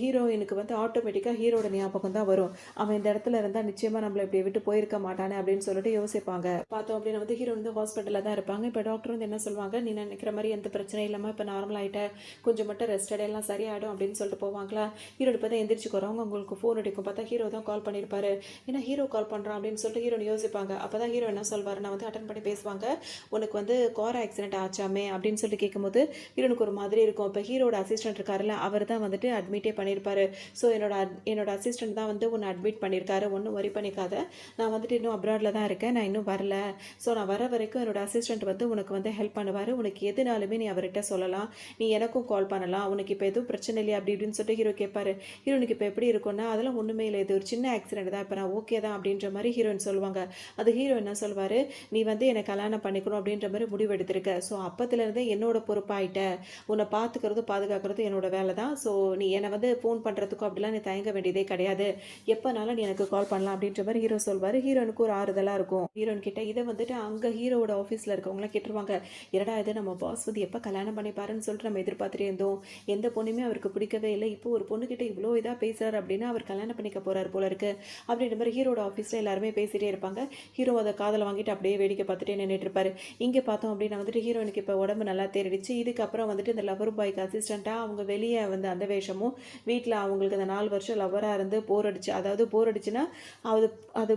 ஹீரோயினுக்கு வந்து ஆட்டோமேட்டிக்காக ஹீரோட ஞாபகம் தான் வரும். அவன் இந்த இடத்துல இருந்தால் நிச்சயமாக நம்மளை இப்படி விட்டு போயிருக்க மாட்டானே அப்படின்னு சொல்லிட்டு யோசிப்பாங்க. பார்த்தோம் அப்படின்னா வந்து ஹீரோ வந்து ஹாஸ்பிட்டலில் தான் இருப்பாங்க. இப்போ டாக்டர் வந்து என்ன சொல்லுவாங்க, நீ நினைக்கிற மாதிரி எந்த பிரச்சனையும் இல்லாமல் இப்போ நார்மல் ஆகிட்ட, கொஞ்சம் மட்டும் ரெஸ்ட் எல்லாம் சரியாயிடும் அப்படின்னு சொல்லிட்டு போவாங்களா. ஹீரோ இப்போ தான் எந்திரிச்சு போகிறவங்க உங்களுக்கு ஃபோன் அடிக்கும். பார்த்தா ஹீரோ தான் கால் பண்ணியிருப்பாரு. ஏன்னா ஹீரோ கால் பண்ணுறான் அப்படின்னு சொல்லிட்டு ஹீரோன்னு யோசிப்பாங்க. அப்போ தான் ஹீரோ என்ன சொல்வார், நான் வந்து அட்டன் பண்ணி பேசுவாங்க, உனக்கு வந்து கார் ஆக்சிடென்ட் ஆச்சாமே அப்படின்னு சொல்லிட்டு கேட்கும்போது ஹீரோனுக்கு ஒரு மாதிரி இருக்கும். இப்போ ஹீரோட அசிஸ்டன்ட் இருக்காருல்ல, அவர் தான் வந்துட்டு அட்மிட்டே பண்ணியிருப்பாரு. ஸோ என்னோட அசிஸ்டன்ட் தான் வந்து உன்னை அட்மிட் பண்ணியிருக்காரு, ஒன்றும் வரி பண்ணிக்காத, நான் வந்துட்டு இன்னும் அப்ராடில் தான் இருக்கேன், நான் இன்னும் வரல. ஸோ நான் வர வரைக்கும் என்னோட அசிஸ்டன்ட் வந்து உனக்கு வந்து ஹெல்ப் பண்ணுவார். உனக்கு எதுனாலுமே நீ அவர்கிட்ட சொல்லலாம், நீ எனக்கும் கால் பண்ணலாம், உனக்கு இப்போ எதுவும் பிரச்சனை இல்லையா அப்படி இப்படின்னு சொல்லிட்டு ஹீரோ கேட்பாரு. ஹீரோனுக்கு இப்போ எப்படி இருக்கும்னா, அதெல்லாம் ஒன்றுமே இல்லை, இது ஒரு சின்ன ஆக்சிடென்ட் தான், இப்போ நான் ஓகே தான் அப்படின்ற மாதிரி ஹீரோயின் சொல்லுவாங்க. அது ஹீரோ என்ன சொல்வார், நீ வந்து என்னை கல்யாணம் பண்ணிக்கணும் அப்படின்ற மாதிரி முடிவு எடுத்திருக்க. ஸோ அப்பத்துலேருந்தே என்னோட பொறுப்பாயிட்ட, உன்னை பார்த்துக்கிறதும் பாதுகாக்கிறதும் என்னோட வேலை தான். ஸோ நீ என்னை வந்து ஃபோன் பண்ணுறதுக்கும் அப்படிலாம் நீ தயங்க வேண்டியதே கிடையாது, எப்போனாலும் நீ எனக்கு கால் பண்ணலாம் அப்படின்ற மாதிரி ஹீரோ சொல்வார். ஹீரோனுக்கு ஒரு ஆறுதலாக இருக்கும். ஹீரோன் கிட்ட இதை வந்துட்டு அங்கே ஹீரோட ஆஃபீஸில் இருக்கவங்களாம் கேட்டுருவாங்க, என்னடா இது நம்ம பாஸ் வந்து எப்போ கல்யாணம் பண்ணிப்பாருன்னு சொல்லிட்டு நம்ம எதிர்பார்த்துட்டே இருந்தோம், எந்த பொண்ணுமே அவருக்கு பிடிக்கவே இல்லை, இப்போ ஒரு பொண்ணுக்கிட்ட இவ்வளோ இதாக பேசுகிறார் அப்படின்னா அவர் கல்யாணம் பண்ணிக்க போகிறார் போல இருக்கு அப்படின்ற மாதிரி ஹீரோட ஆஃபீஸில் எல்லாருமே பேசிகிட்டே இருப்பாங்க. ஹீரோ அதை காதலை வாங்கிட்டு அப்படியே வேடிக்கை பார்த்துட்டே நின்றுட்டு இருப்பாரு. இங்கே பார்த்தோம் அப்படின்னா வந்துட்டு ஹீரோனுக்கு இப்போ உடம்பு நல்லா தேறிடுச்சு. இதுக்கப்புறம் வந்துட்டு இந்த லவர் பாய்க்கு அசிஸ்டண்ட்டாக அவங்க வெளியே வந்து அந்த வேஷமும், வீட்டில் அவங்களுக்கு அந்த 4 வருஷம் லவராக இருந்து போர் அடிச்சு, அதாவது போர் அடிச்சுன்னா அது அது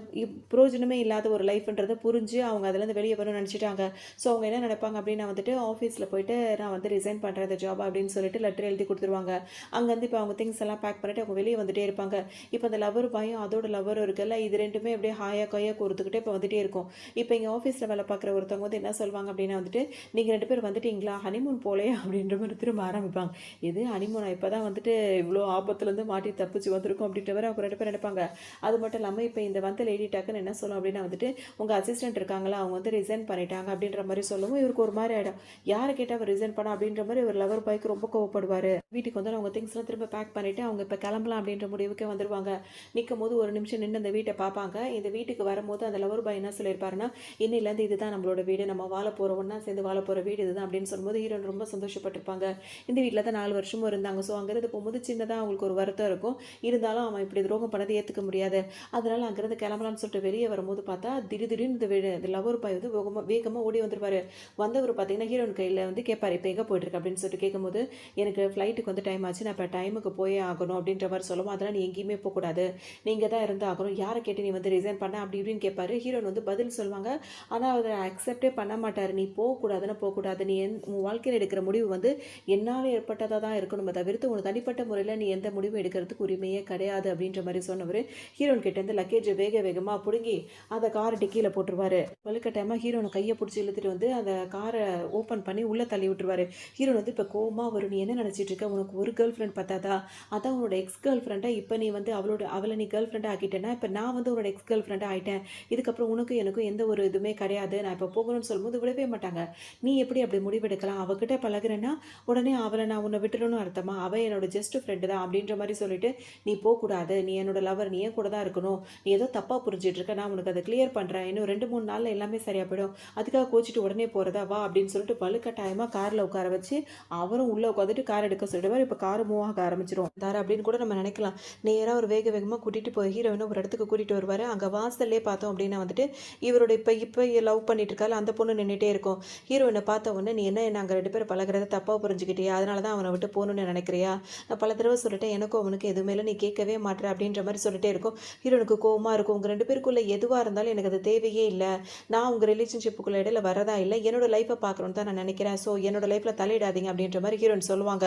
பிரயோஜனமே இல்லாத ஒரு லைஃப்ன்றதை புரிஞ்சு அவங்க அதுலேருந்து வெளியே வரணும்னு நினச்சிட்டாங்க. ஸோ அவங்க என்ன நினைப்பாங்க அப்படின்னா வந்துட்டு ஆஃபீஸில் போயிட்டு நான் வந்து ரிசைன் பண்ணுறேன் இந்த ஜாப் அப்படின்னு சொல்லிட்டு லெட்டர் எழுதி கொடுத்துருவாங்க. அங்கேருந்து இப்போ அவங்க திங்ஸ் எல்லாம் பேக் பண்ணிட்டு அவங்க வெளியே வந்துட்டே இருப்பாங்க. இப்போ அந்த லவர் பாயும் அதோட லவரும் இருக்குல்ல, இது ரெண்டுமே அப்படியே ஹாயாக கையாக கொடுத்துக்கிட்டே இப்போ வந்துட்டே இருக்கும். இப்போ இங்கே ஆஃபீஸில் வேலை பார்க்குற ஒருத்தவங்க வந்து என்ன சொல்லுவாங்க அப்படின்னா வந்துட்டு, நீங்கள் 2 பேர் வந்துட்டீங்களா, ஹனிமூன் போலையே அப்படின்ற மாதிரி திரும்ப ஆரம்பிப்பாங்க. இது ஹனிமூன் இப்போ தான் வந்துட்டு இவ்வளோ ஆபத்துலேருந்து மாட்டி தப்பிச்சு வந்திருக்கும் அப்படின்ற மாதிரி அவங்க 2 பேர் நினைப்பாங்க. அது மட்டும் இல்லாமல் இப்போ இந்த வந்து லேடி டக்குன்னு என்ன சொல்லும் அப்படின்னா வந்துட்டு, உங்கள் அசிஸ்டன்ட் இருக்காங்களா அவங்க வந்து ரிசைன் பண்ணிட்டாங்க அப்படின்ற மாதிரி சொல்லவும் இவருக்கு ஒரு மாதிரி ஆகிடும். யாரை கேட்டால் அவர் ரிசைன் பண்ண அப்படின்ற மாதிரி ஒரு லவர் பாய்க்கு ரொம்ப கோவப்படுவார். வீட்டுக்கு வந்து அவங்க திங்ஸ்லாம் திரும்ப பேக் பண்ணிவிட்டு அவங்க இப்போ கிளம்பலாம் அப்படின்ற முடிவுக்கு வந்துடுவாங்க. நிற்கும் போது ஒரு நிமிஷம் நின்று அந்த வீட்டை பார்ப்பாங்க. இந்த வீட்டுக்கு வரும்போது அந்த லவர் பாய் என்ன சொல்லியிருப்பாருன்னா, இன்னிலேருந்து இதுதான் நம்மளோட வீடு, நம்ம வாழ போகிற ஒன்றா சேர்ந்து வாழ போகிற வீடு இதுதான் அப்படின்னு சொல்லும்போது ஹீரோன் ரொம்ப சந்தோஷப்பட்டிருப்பாங்க. இந்த வீட்டில் தான் 4 வருஷமும் இருந்தாங்க. ஸோ அங்கேருந்து போகும்போது சின்னதாக அவங்களுக்கு ஒரு வருத்தம் இருக்கும். இருந்தாலும் அவன் இப்படி துரோகம் பண்ணதை ஏற்றுக்க முடியாது. அதனால் அங்கேருந்து கிளம்பலான்னு சொல்லிட்டு வெளியே வரும்போது பார்த்தா திடீர்னு இந்த லவர் பாய் வந்து வேகமாக ஓடி வந்துருவார். வந்தவர் பார்த்தீங்கன்னா ஹீரோயின் கையில் வந்து கேட்பார், இப்போ எங்கே போயிட்டுருக்கு அப்படின்னு சொல்லிட்டு கேட்கும்போது, எனக்கு ஃப்ளைட்டுக்கு வந்து டைம் ஆச்சு, நான் இப்போ டைமுக்கு போயே ஆகணும் அப்படின்ற மாதிரி சொல்லுவோம். அதெல்லாம் நீ எங்கேயுமே போகக்கூடாது, நீங்கள் தான் இருந்து ஆகணும், யாரை கேட்டு நீ வந்து ரிசைன் பண்ண அப்படி இப்படின்னு கேட்பாரு. ஹீரோயின் வந்து பதில் சொல்லுவாங்க. ஆனால் அதை அக்செப்டே பண்ண மாட்டார். நீ போகக்கூடாது, நீ உன் வாழ்க்கையில் எடுக்கிற முடிவு வந்து என்னால் ஏற்பட்டதாக தான் இருக்கணும், தவிர்த்து உனக்கு தனிப்பட்ட முறையில் நீ எந்த முடிவும் எடுக்கிறதுக்கு உரிமையே கிடையாது அப்படின்ற மாதிரி சொன்னவர் ஹீரோன் கிட்டேருந்து லக்கேஜை வேகமாக பிடுங்கி அதை காரை டிக்கியில் போட்டுருவாரு. வலுக்கட்டாயமாக ஹீரோனை கையை பிடிச்சி இழுத்துட்டு வந்து அந்த காரை ஓப்பன் பண்ணி உள்ளே தள்ளி விட்டுருவாரு. ஹீரோன் வந்து இப்போ கோவமாக வரும், நீ என்ன நினச்சிட்டு இருக்க, உனக்கு ஒரு கேர்ள் ஃப்ரெண்ட் பார்த்தாதா, அதான் உன்னோட எக்ஸ் கேர்ள் ஃப்ரெண்டாக இப்போ நீ வந்து அவளை நீ கேர்ள் ஃப்ரெண்டாக ஆக்கிட்டேன்னா இப்போ நான் வந்து உன்னோட எக்ஸ் கேர்ள் ஃப்ரெண்டாக ஆகிட்டேன், இதுக்கப்புறம் உனக்கும் எனக்கும் எந்த ஒரு இதுவுமே கிடையாது, நான் இப்போ போகணும்னு சொல்லும்போது விடவே மாட்டாங்க. நீ எப்படி அப்படி முடிவெடுக்கலாம், அவகிட்ட பழகுறேன்னா உடனே அவளை நான் உன்னை விட்டுறணும்னு அர்த்தமா, அவள் என்னோட ஜஸ்ட் ஃப்ரெண்டு தான் அப்படின்ற மாதிரி சொல்லிட்டு நீ போகக்கூடாது, நீ என்னோட லவர், நீ ஏன் கூட தான் இருக்கணும், நீ ஏதோ தப்பாக புரிஞ்சிட்டு இருக்க, நான் உனக்கு அதை கிளியர் பண்ணுறேன், இன்னும் 2-3 நாளில் எல்லாமே சரியாக போயிடும், அதுக்காக கோச்சிட்டு உடனே போகிறதா வா அப்படின்னு சொல்லிட்டு வலுக்கட்டாயமாக காரில் உட்கார வச்சு அவரும் உள்ளே உட்காந்துட்டு கார் எடுக்க சொல்லிடுவார். இப்போ கார் மூவ் ஆக ஆரம்பிச்சிடும் தார் அப்படின்னு கூட நம்ம நினைக்கலாம். நேராக ஒரு வேகமாக கூட்டிகிட்டு போய் ஹீரோயினை ஒரு இடத்துக்கு கூட்டிகிட்டு வருவார். அங்கே வாசல்லே பார்த்தோம் அப்படின்னா வந்துட்டு இவரோட இப்போ லவ் பண்ணிட்டு இருக்காரு அந்த பொண்ணு நின்றுட்டே இருக்கும். ஹீரோயினை பார்த்த உடனே நீ என்ன நாங்கள் 2 பேர் பழகிறத தப்பாக புரிஞ்சுக்கிட்டியா, அதனால தான் அவனை விட்டு போகணுன்னு நினைக்கிறியா, நான் பல தடவை சொல்லிட்டேன், எனக்கும் அவனுக்கு எதுவுமே நீ கேட்கவே மாட்டேற அப்படின்ற மாதிரி சொல்லிட்டே இருக்கும். ஹீரோனுக்கு கோவமாக இருக்கும். உங்கள் 2 பேருக்குள்ளே எதுவாக இருந்தாலும் எனக்கு அது தேவையே இல்லை, நான் உங்கள் ரிலேஷன்ஷிப்புக்குள்ளே இடையில வரதா இல்லை, என்னோட லைஃப்பை பார்க்கணுன்னு தான் நான் நினைக்கிறேன், ஸோ என்னோட லைஃப்பில் தலையிடாதீங்க அப்படின்ற மாதிரி ஹீரோயின் சொல்லுவாங்க.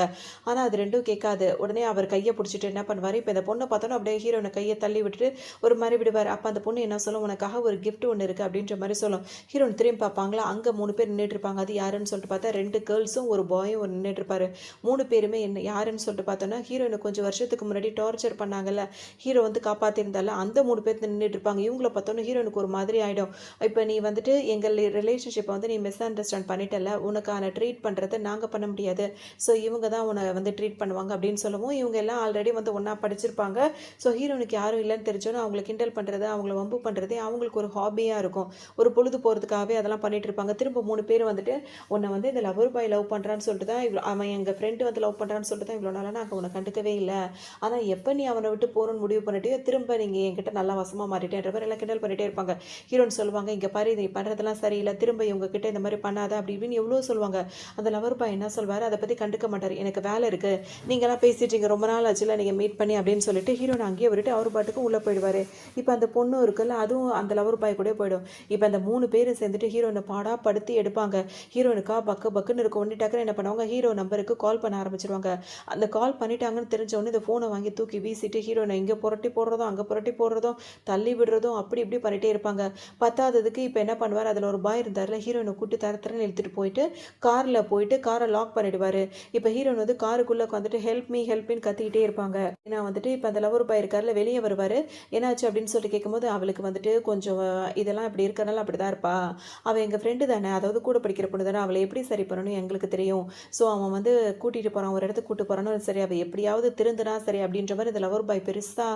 ஆனால் அது ரெண்டும் கேட்காது. உடனே அவர் கையை பிடிச்சிட்டு என்ன பண்ணுவார், இப்போ இந்த பொண்ணை பார்த்தோன்னா அப்படியே ஹீரோனை கையை தள்ளி விட்டுட்டு ஒரு மாதிரி விடுவார். அப்போ அந்த பொண்ணு என்ன சொல்லும், உனக்காக ஒரு கிஃப்ட் ஒன்று இருக்குது அப்படின்ற மாதிரி சொல்லும். ஹீரோயின் திரும்பி பார்ப்பாங்களா, அங்கே 3 பேர் நின்றுட்டு இருப்பாங்க. அது யாருன்னு சொல்லிட்டு பார்த்தா 2 கேர்ள்ஸும் ஒரு பாயும் நின்றுட்டு இருப்பாரு. 3 பேருமே என்ன யாருன்னு சொல்லிட்டு பார்த்தோன்னா ஹீரோயினுக்கு கொஞ்சம் வருஷத்துக்கு முன்னாடி டார்ச்சர் பண்ணாங்கல்ல, ஹீரோ வந்து காப்பாத்திருந்தால, அந்த 3 பேர் நின்னுட்டு இருப்பாங்க. இவங்கள பார்த்தோன்னே ஹீரோனுக்கு ஒரு மாதிரி ஆயிடும். இப்ப நீ வந்துட்டு எங்கள் ரிலேஷன்ஷிப்ப வந்து நீ மிஸ் அண்டர்ஸ்டாண்ட் பண்ணிட்டல்ல, உனக்கான ட்ரீட் பண்றத நாங்க பண்ண முடியாது. ஸோ இவங்க தான் உன்ன வந்து ட்ரீட் பண்ணுவாங்க அப்படின்னு சொல்லவும், இவங்க எல்லாம் ஆல்ரெடி வந்து ஒண்ணா படிச்சிருப்பாங்க. ஸோ ஹீரோனுக்கு யாரும் இல்லன்னு தெரிஞ்சோனே அவங்கள கிண்டல் பண்றது, அவங்கள வம்பு பண்றதே அவங்களுக்கு ஒரு ஹாபியா இருக்கும். ஒரு பொழுது போறதுக்காகவே அதெல்லாம் பண்ணிட்டு இருப்பாங்க. திரும்ப 3 பேர் வந்துட்டு, "உன்ன வந்து இந்த லவ்வர் பாய் லவ் பண்றான்னு சொல்லிட்டு தான் அவன் எங்க ஃப்ரெண்ட் வந்து லவ் பண்றான்னு சொல்லிட்டு தான் இவ்வளோ நாளா நாங்க உன்ன கண்டுக்கவே இல்ல. ஆனா எப்ப நீ அவன விட்டு போணும்னு முடிவு பண்ணிட்டியோ, திரும்ப நீங்க என்கிட்ட நல்லா வசமா மாறிட்டேன்ற மாரி எல்லாம் கிண்டல் பண்ணிட்டே இருப்பாங்க. ஹீரோன்னு சொல்லுவாங்க, "இங்க பாரு இது நீ பண்றதெல்லாம் சரியில்ல. திரும்ப இவங்க கிட்ட இந்த மாரி பண்ணாத" அப்படி இப்படின்னு எவ்வளவோ சொல்லுவாங்க. அந்த லவர் பாய் என்ன சொல்வாரு, அத பத்தி கண்டுக்க மாட்டாரு. "எனக்கு வேலை இருக்கு. நீங்கலாம் பேசிட்டீங்க. ரொம்ப நாள் ஆச்சுல்ல நீங்க மீட் பண்ணி" அப்படின்னு சொல்லிட்டு ஹீரோன அங்கேயே விட்டுட்டு அவரு பாட்டுக்கு உள்ள போயிடுவாரு. இப்ப அந்த பொண்ணும் இருக்குல்ல, அதுவும் அந்த லவர் பாய் கூடயே போயிடும். இப்ப அந்த 3 பேரும் சேர்ந்துட்டு ஹீரோயின பாடா படுத்தி எடுப்பாங்க. ஹீரோயினுக்கா பக்கு பக்குன்னு இருக்கும். உடனே டக்குனு என்ன பண்ணுவாங்க, ஹீரோ நம்பருக்கு கால் பண்ண ஆரம்பிச்சுருவாங்க. அந்த கால் பண்ணிட்டாங்கன்னு தெரிஞ்ச உடனே இந்த ஃபோன வாங்கி தூக்கி வீசிட்டு ஹீரோயின இங்க புரட்டி போடுறதும், அங்க புரட்டி போடுறதும், தள்ளி விடுறதும் அப்படி இப்படி பண்ணிட்டே இருப்பாங்க. பத்தாததுக்கு இப்ப என்ன பண்ணுவாரு, அதுல ஒரு பாய் இருந்தார்ல, ஹீரோயின கூட்டி தர தரன்னு இழுத்துட்டு போயிட்டு, கார்ல போயிட்டு கார லாக் பண்ணிடுவாரு. இப்ப ஹீரோயின் வந்து காருக்குள்ள உட்காந்துட்டு ஹெல்ப் மீன்னு கத்திக்கிட்டே இருப்பாங்க. ஏன்னா வந்துட்டு இப்ப அந்த லவர் பாய் இருக்கார்ல, வெளிய வருவாரு. என்னாச்சு அப்படின்னு சொல்லிட்டு கேட்கும்போது, அவளுக்கு வந்துட்டு கொஞ்சம் இதெல்லாம் இப்படி இருக்கனால அப்படிதான் இருப்பா. அவ எங்க ஃப்ரெண்டு தானே, அதாவது கூட படிக்கிற பொண்ணு தானே, அவள எப்படி சரி பண்ணணும்னு எங்களுக்கு தெரியும். ஸோ அவன் வந்து கூட்டிட்டு போறான், ஒரு இடத்துக்கு கூட்டு போறான்னு சரி அவ எப்படியாவது திருந்துனா சரி அப்படின்ற மாரி இந்த லவர் பாய் பெருசா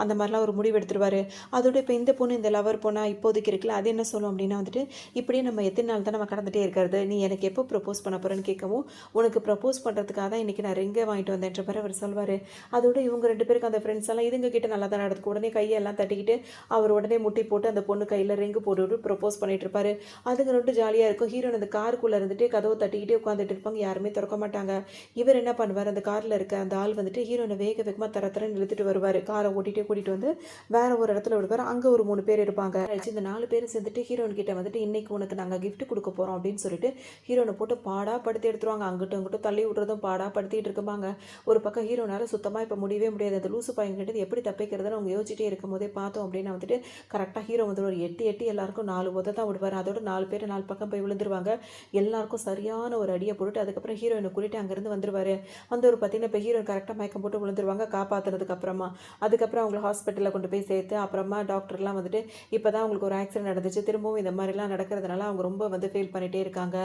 அந்த மாரிலாம் ஒரு முடிவு எடுத்துருவாரு. அதோட இப்ப இந்த பொண்ணு இந்த லவர் பொண்ணா இப்போதைக்கு இருக்குல்ல, அது என்ன சொல்லும் அப்படின்னா வந்துட்டு, இப்படியே நம்ம எத்தன நாள் தான் நம்ம கடந்துட்டே இருக்கிறது? நீ எனக்கு எப்போ ப்ரப்போஸ் பண்ண போறேன்னு கேட்கவும், உனக்கு ப்ரப்போஸ் பண்றதுக்காக தான் இன்னைக்கு நான் ரிங்கே வாங்கிட்டு வந்தேன்ற மாரி அவர் சொல்வாரு. அதோட இவங்க 2 பேருக்கு அந்த ஃப்ரெண்ட்ஸ் எல்லாம் இதுங்க கிட்ட நல்லா தான் நடந்துக்கும். உடனே கையெல்லாம் தட்டிக்கிட்டு அவர் உடனே முட்டி போட்டு அந்த பொண்ணு கையில ரிங் போட்டுவிட்டு ப்ரப்போஸ் பண்ணிட்டு இருப்பாரு. அதுங்க 2 ஜாலியா இருக்கும். ஹீரோயின் அந்த காருக்குள்ள இருந்துட்டு கதவு தட்டிக்கிட்டே உட்காந்துட்டு இருப்பாங்க. யாருமே திறக்க மாட்டாங்க. இவர் என்ன பண்ணுவாரு, அந்த கார்ல இருக்க அந்த ஆள் வந்துட்டு ஹீரோயின வேக வேகமா தர தரன்னு இழுத்துட்டு வருவாரு. கார ஓட்டிட்டே கூட்டிட்டு வந்து வேற ஒரு இடத்துல விடுவாரு. அங்க ஒரு 3 பேர் இருப்பாங்க. இந்த 4 பேரும் சேர்ந்துட்டு ஹீரோயின் கிட்ட வந்துட்டு, "இன்னைக்கு உனக்கு நாங்க கிஃப்ட் குடுக்க போறோம்" அப்படின்னு சொல்லிட்டு ஹீரோயின போட்டு பாடா படுத்தி எடுத்துருவாங்க. அங்கிட்டும் இங்கிட்டும் தள்ளி விடுறதும் பாடா படுத்திட்டு இருக்குமாங்க. ஒரு பக்கம் ஹீரோனால சுத்தமா இப்ப முடியவே முடியாது. அந்த லூசு பையன்கிட்ட எப்படி தப்பிக்கிறதுன்னு அவங்க யோசிச்சுட்டே இருக்கும்போதே பார்த்தோம் அப்படின்னா வந்துட்டு, கரெக்டா ஹீரோ வந்து ஒரு எட்டி எட்டி எல்லாருக்கும் 4 உத தான் விடுவாரு. அதோட 4 பேர் 4 பக்கம் போய் விழுந்துருவாங்க. எல்லாருக்கும் சரியான ஒரு அடிய போட்டுட்டு அதுக்கப்புறம் ஹீரோயின கூட்டிட்டு அங்கிருந்து வந்துருவாரு. வந்தவரு பார்த்தீங்கன்னா, இப்ப ஹீரோயின் கரெக்ட்டா மயக்கம் போட்டு விழுந்துருவாங்க காப்பாத்துனதுக்கு அப்புறமா. அதுக்கப்புறம் அவங்கள ஹாஸ்பிட்டல்ல கொண்டு போய் சேர்த்து, அப்புறமா டாக்டர்லாம் வந்துட்டு, இப்பதான் அவங்களுக்கு ஒரு ஆக்சிடென்ட் நடந்துச்சு. திரும்பவும் இந்த மாரிலாம் நடக்கிறதுனால அவங்க ரொம்ப வந்து ஃபீல் பண்ணிட்டே இருக்காங்க.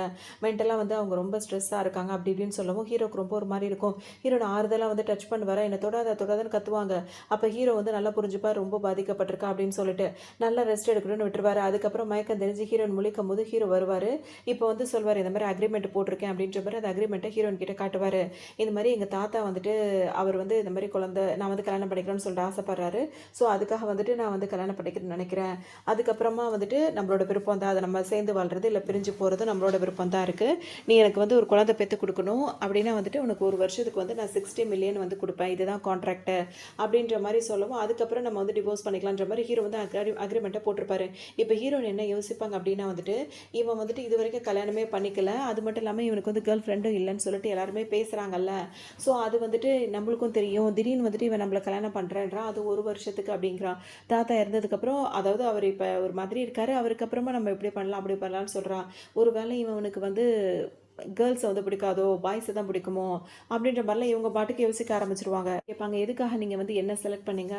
மென்டலா வந்து அவங்க ரொம்ப ஸ்ட்ரெஸ்ஸா இருக்காங்க. அப்படி இப்படின்னு சொல்லவும் ஹீரோக்கு ரொம்ப ஒரு மாரி இருக்கும். ஹீரோயின் ஆறுதலா வந்து டச் பண்ணுவாரா, "என்ன தொடாத தொடாதன்னு" கத்துவாங்க. அப்ப ஹீரோ வந்து நல்லா புரிஞ்சுப்பார், ரொம்ப பாதிக்கப்பட்டிருக்கா அப்படின்னு சொல்லிட்டு. நல்லா ரெஸ்ட் எடுக்கணும்னு விட்டுருவாரு. அதுக்கப்புறம் மயக்கம் தெளிஞ்சு ஹீரோயின் முழிக்கும்போது ஹீரோ வருவாரு. இப்போ வந்து சொல்வாரு, "இந்த மாரி அக்ரீமெண்ட் போட்டிருக்கேன்" அப்படின்ற மாரி அந்த அக்ரீமெண்ட்ட ஹீரோயின் கிட்ட காட்டுவாரு. இந்த மாரி எங்க தாத்தா வந்துட்டு அவர் வந்து இந்த மாரி குழந்தை நான் வந்து கல்யாணம் பண்ணிக்கணும்னு சொல்லிட்டு ஆசைப்படுறாரு. ஸோ அதுக்காக வந்துட்டு நான் வந்து கல்யாணம் பண்ணிக்கணும்னு நினைக்கிறேன். அதுக்கப்புறமா வந்துட்டு நம்மளோட விருப்பம் தான். அத நம்ம சேர்ந்து வாழ்றது, இல்ல பிரிஞ்சு போறது நம்மளோட விருப்பம் தான் இருக்கு. நீ எனக்கு வந்து ஒரு குழந்தை பெத்து குடுக்கணும். அப்படின்னா வந்துட்டு உனக்கு ஒரு வருஷத்துக்கு வந்து நான் 60 மில்லியன் வந்து குடுப்பேன். இதுதான் கான்ட்ராக்ட் அப்படின்ற மாரி சொல்லவும், அதுக்கப்புறம் நம்ம வந்து டிவோர்ஸ் பண்ணிக்கலான்ற மாரி ஹீரோ வந்து அக்ரீமெண்ட்ட போட்டிருப்பாரு. இப்ப ஹீரோயின் என்ன யோசிப்பாங்க அப்படின்னா வந்துட்டு, இவன் வந்துட்டு இதுவரைக்கும் கல்யாணமே பண்ணிக்கல. அது மட்டும் இல்லாம இவனுக்கு வந்து கேர்ள் ஃப்ரெண்டும் இல்லன்னு சொல்லிட்டு எல்லாருமே பேசுறாங்கல்ல. ஸோ அது வந்துட்டு நம்மளுக்கும் தெரியும். திடீர்னு வந்துட்டு இவன் நம்மள கல்யாணம் பண்றேன்றான். அது 1 வருஷத்துக்கு அப்படிங்கிறான். தாத்தா இறந்ததுக்கப்புறம் அதாவது அவர் இப்ப ஒரு மாதிரி இருக்காரு. அவருக்கு அப்புறமா நம்ம இப்படி பண்ணலாம், அப்படி பண்ணலாம்னு சொல்றான். ஒரு வேளை இவனுக்கு வந்து கேர்ள்ஸை வந்து பிடிக்காதோ, பாய்ஸை தான் பிடிக்குமோ அப்படின்ற மாதிரிலாம் இவங்க பாட்டுக்கு யோசிக்க ஆரம்பிச்சிருவாங்க. கேட்பாங்க, எதுக்காக நீங்கள் வந்து என்ன செலக்ட் பண்ணீங்க?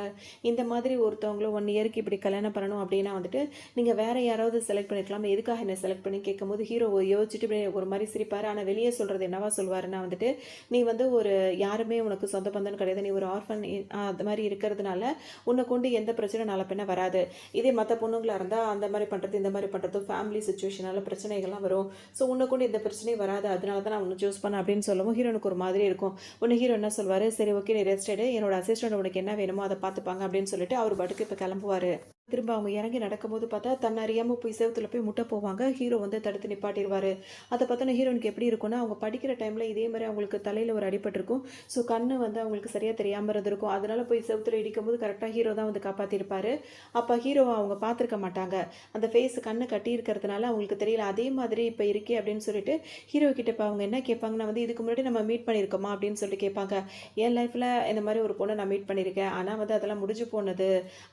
இந்த மாதிரி ஒருத்தவங்களும் 1 இயருக்கு இப்படி கல்யாணம் பண்ணணும் அப்படின்னா வந்துட்டு நீங்கள் வேற யாராவது செலக்ட் பண்ணிருக்கலாம், எதுக்காக என்ன செலக்ட் பண்ணி கேட்கும்போது ஹீரோ யோசிச்சுட்டு இப்படியே ஒரு மாதிரி சிரிப்பார். ஆனால் வெளியே சொல்கிறது என்னவா சொல்வாருன்னா வந்துட்டு, நீ வந்து ஒரு யாருமே உனக்கு சொந்த பந்தம்னு கிடையாது, நீ ஒரு ஆர்ஃபன் அந்த மாதிரி இருக்கிறதுனால உன்னை கொண்டு எந்த பிரச்சனையும் நாளை பின்ன வராது. இதே மற்ற பொண்ணுங்களா இருந்தால் அந்த மாதிரி பண்ணுறது இந்த மாதிரி பண்ணுறது ஃபேமிலி சுச்சுவேஷனால பிரச்சனைகள்லாம் வரும். ஸோ உன்னை கொண்டு எந்த பிரச்சனையும் வராது, அதனால தான் நான் உன்னை சூஸ் பண்ணேன் அப்படின்னு சொல்லவும் ஹீரோனுக்கு ஒரு மாதிரி இருக்கும். உன்னை ஹீரோ என்ன சொல்வாரு, சரி ஓகே நீ ரெஸ்ட் எடு, என்னோட அசிஸ்டன்ட் உனக்கு என்ன வேணுமோ அதை பார்த்துப்பாங்க அப்படின்னு சொல்லிட்டு அவர் பாட்டுக்கு இப்போ கிளம்புவாரு. திரும்ப அவங்க இறங்கி நடக்கும்போது பார்த்தா தன்னை அறியாம போய் செவுத்துல போய் முட்ட போவாங்க. ஹீரோ வந்து தடுத்து நிப்பாட்டிருவாரு. அதை பார்த்தோன்னா ஹீரோனுக்கு எப்படி இருக்கும்னா, அவங்க படிக்கிற டைம்ல இதே மாதிரி அவங்களுக்கு தலையில ஒரு அடிபட்டிருக்கும். ஸோ கண்ணு வந்து அவங்களுக்கு சரியா தெரியாம இருந்திருக்கும். அதனால போய் செவுத்துல இடிக்கும்போது கரெக்டாக ஹீரோ தான் வந்து காப்பாத்திருப்பாரு. அப்ப ஹீரோவை அவங்க பார்த்திருக்க மாட்டாங்க. அந்த ஃபேஸ் கண்ணு கட்டி இருக்கிறதுனால அவங்களுக்கு தெரியல. அதே மாதிரி இப்ப இருக்கே அப்படின்னு சொல்லிட்டு ஹீரோ கிட்ட இப்ப அவங்க என்ன கேட்பாங்கன்னா வந்து, இதுக்கு முன்னாடி நம்ம மீட் பண்ணியிருக்கோமா அப்படின்னு சொல்லிட்டு கேட்பாங்க. என் லைஃப்ல இந்த மாதிரி ஒரு பொண்ணை நான் மீட் பண்ணியிருக்கேன். ஆனா வந்து அதெல்லாம் முடிஞ்சு போனது.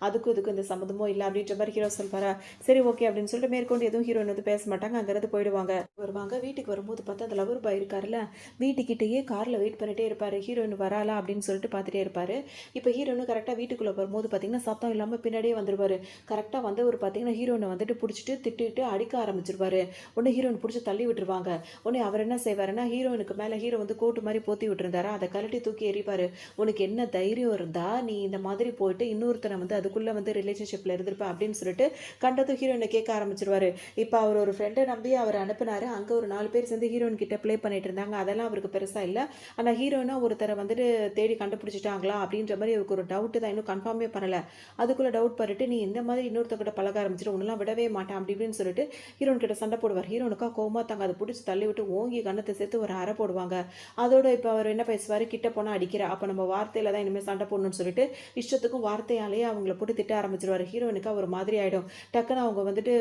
அதுக்கும் இதுக்கும் இந்த சம்மந்தமும் ப்ராப்ளமும் இல்லை அப்படின்ற மாதிரி ஹீரோ சொல்வாரா. சரி ஓகே அப்படின்னு சொல்லிட்டு மேற்கொண்டு எதுவும் ஹீரோயின் வந்து பேச மாட்டாங்க. அங்கேருந்து போயிடுவாங்க. வருவாங்க வீட்டுக்கு வரும்போது பார்த்தா அந்த லவர் பாய் இருக்காருல்ல, வீட்டுக்கிட்டேயே காரில் வெயிட் பண்ணிட்டே இருப்பார். ஹீரோயின் வராளா அப்படின்னு சொல்லிட்டு பார்த்துட்டே இருப்பார். இப்போ ஹீரோயின் கரெக்டாக வீட்டுக்குள்ளே வரும்போது பார்த்தீங்கன்னா சத்தம் இல்லாமல் பின்னாடியே வந்துருவார். கரெக்டாக வந்தவர் பார்த்தீங்கன்னா ஹீரோயினை வந்துட்டு பிடிச்சிட்டு திட்டிட்டு அடிக்க ஆரம்பிச்சிருவாரு. உடனே ஹீரோயின் பிடிச்சி தள்ளி விட்டுருவாங்க. உடனே அவர் என்ன செய்வாருன்னா ஹீரோயினுக்கு மேலே ஹீரோ வந்து கோட்டு மாதிரி போத்தி விட்டுருந்தாரா, அதை கழட்டி தூக்கி எறிவார். உனக்கு என்ன தைரியம் இருந்தா நீ இந்த மாதிரி போயிட்டு இன்னொருத்தனை வந்து அதுக்குள்ளே வந்து ரிலேஷன்ஷிப்பில் இருந்திருப்ப அப்படின்னு சொல்லிட்டு கண்டதும் ஹீரோயினை கேட்க ஆரம்பிச்சிருவாரு. இப்போ அவர் ஒரு ஃப்ரெண்டை நம்பி அவர் அனுப்புனாரு. அங்கே ஒரு 4 பேர் சேர்ந்து ஹீரோயின் கிட்ட ப்ளே பண்ணிட்டு இருந்தாங்க. அதெல்லாம் அவருக்கு பெருசாக இல்லை. ஆனால் ஹீரோயினா ஒருத்தரை வந்துட்டு தேடி கண்டுபிடிச்சிட்டாங்களா அப்படின்ற மாதிரி அவருக்கு ஒரு டவுட்டு தான். இன்னும் கன்ஃபார்மே பண்ணலை. அதுக்குள்ளே டவுட் பண்ணிட்டு நீ இந்த மாதிரி இன்னொருத்தக்கிட்ட பழக ஆரம்பிச்சிட்டு உன்னெல்லாம் விடவே மாட்டேன் அப்படி இப்படின்னு சொல்லிட்டு ஹீரோயின் கிட்ட சண்டை போடுவார். ஹீரோனுக்கா கோமா தாங்க அதை பிடிச்சி தள்ளி விட்டு ஓங்கி கண்ணத்தை சேர்த்து ஒரு அரை போடுவாங்க. அதோட இப்போ அவர் என்ன பேசுவார், கிட்ட போனால் அடிக்கிற அப்போ நம்ம வார்த்தையில் தான் இனிமேல் சண்டை போடணும்னு சொல்லிட்டு இஷ்டத்துக்கும் வார்த்தையாலேயே அவங்கள போட்டு திட்ட ஆரம்பிச்சிருவார். ஹீரோயினுக்கு ஒரு மாதிரி ஆகிடும். டக்குன்னு அவங்க வந்துட்டு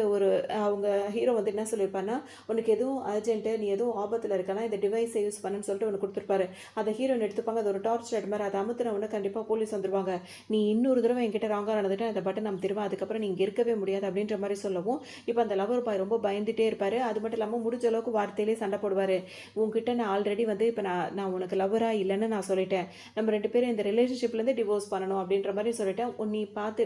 அவங்க ஹீரோ வந்து என்ன சொல்லியிருப்பாருன்னா, உனக்கு எதுவும் அர்ஜென்ட்டு, நீ எதுவும் ஆபத்தில் இருக்கனா இந்த டிவைஸை யூஸ் பண்ணுன்னு சொல்லிட்டு ஒன்று கொடுத்துருப்பாரு. அதை ஹீரோயின் எடுத்துப்பாங்க. அது ஒரு டார்ச் லைட் மாதிரி. அதை அமுத்துனவொன்னே கண்டிப்பாக போலீஸ் வந்துருவாங்க. நீ இன்னொரு தடவை என்கிட்ட ராங்காக நடந்துட்டு அந்த பட்டன் நம்ம திரும்ப அதுக்கப்புறம் நீங்கள் இருக்கவே முடியாது அப்படின்ற மாதிரி சொல்லவும் இப்போ அந்த லவர் பாய் ரொம்ப பயந்துட்டே இருப்பார். அது மட்டும் இல்லாமல் முடிஞ்ச அளவுக்கு வார்த்தையிலே சண்டை போடுவார். உங்ககிட்ட நான் ஆல்ரெடி வந்து இப்போ நான் உனக்கு லவராக இல்லைன்னு நான் சொல்லிட்டேன். நம்ம 2 பேரும் இந்த ரிலேஷன்ஷிப்லேருந்து டிவோர்ஸ் பண்ணணும் அப்படின்ற மாதிரி சொல்லிட்டேன். நீ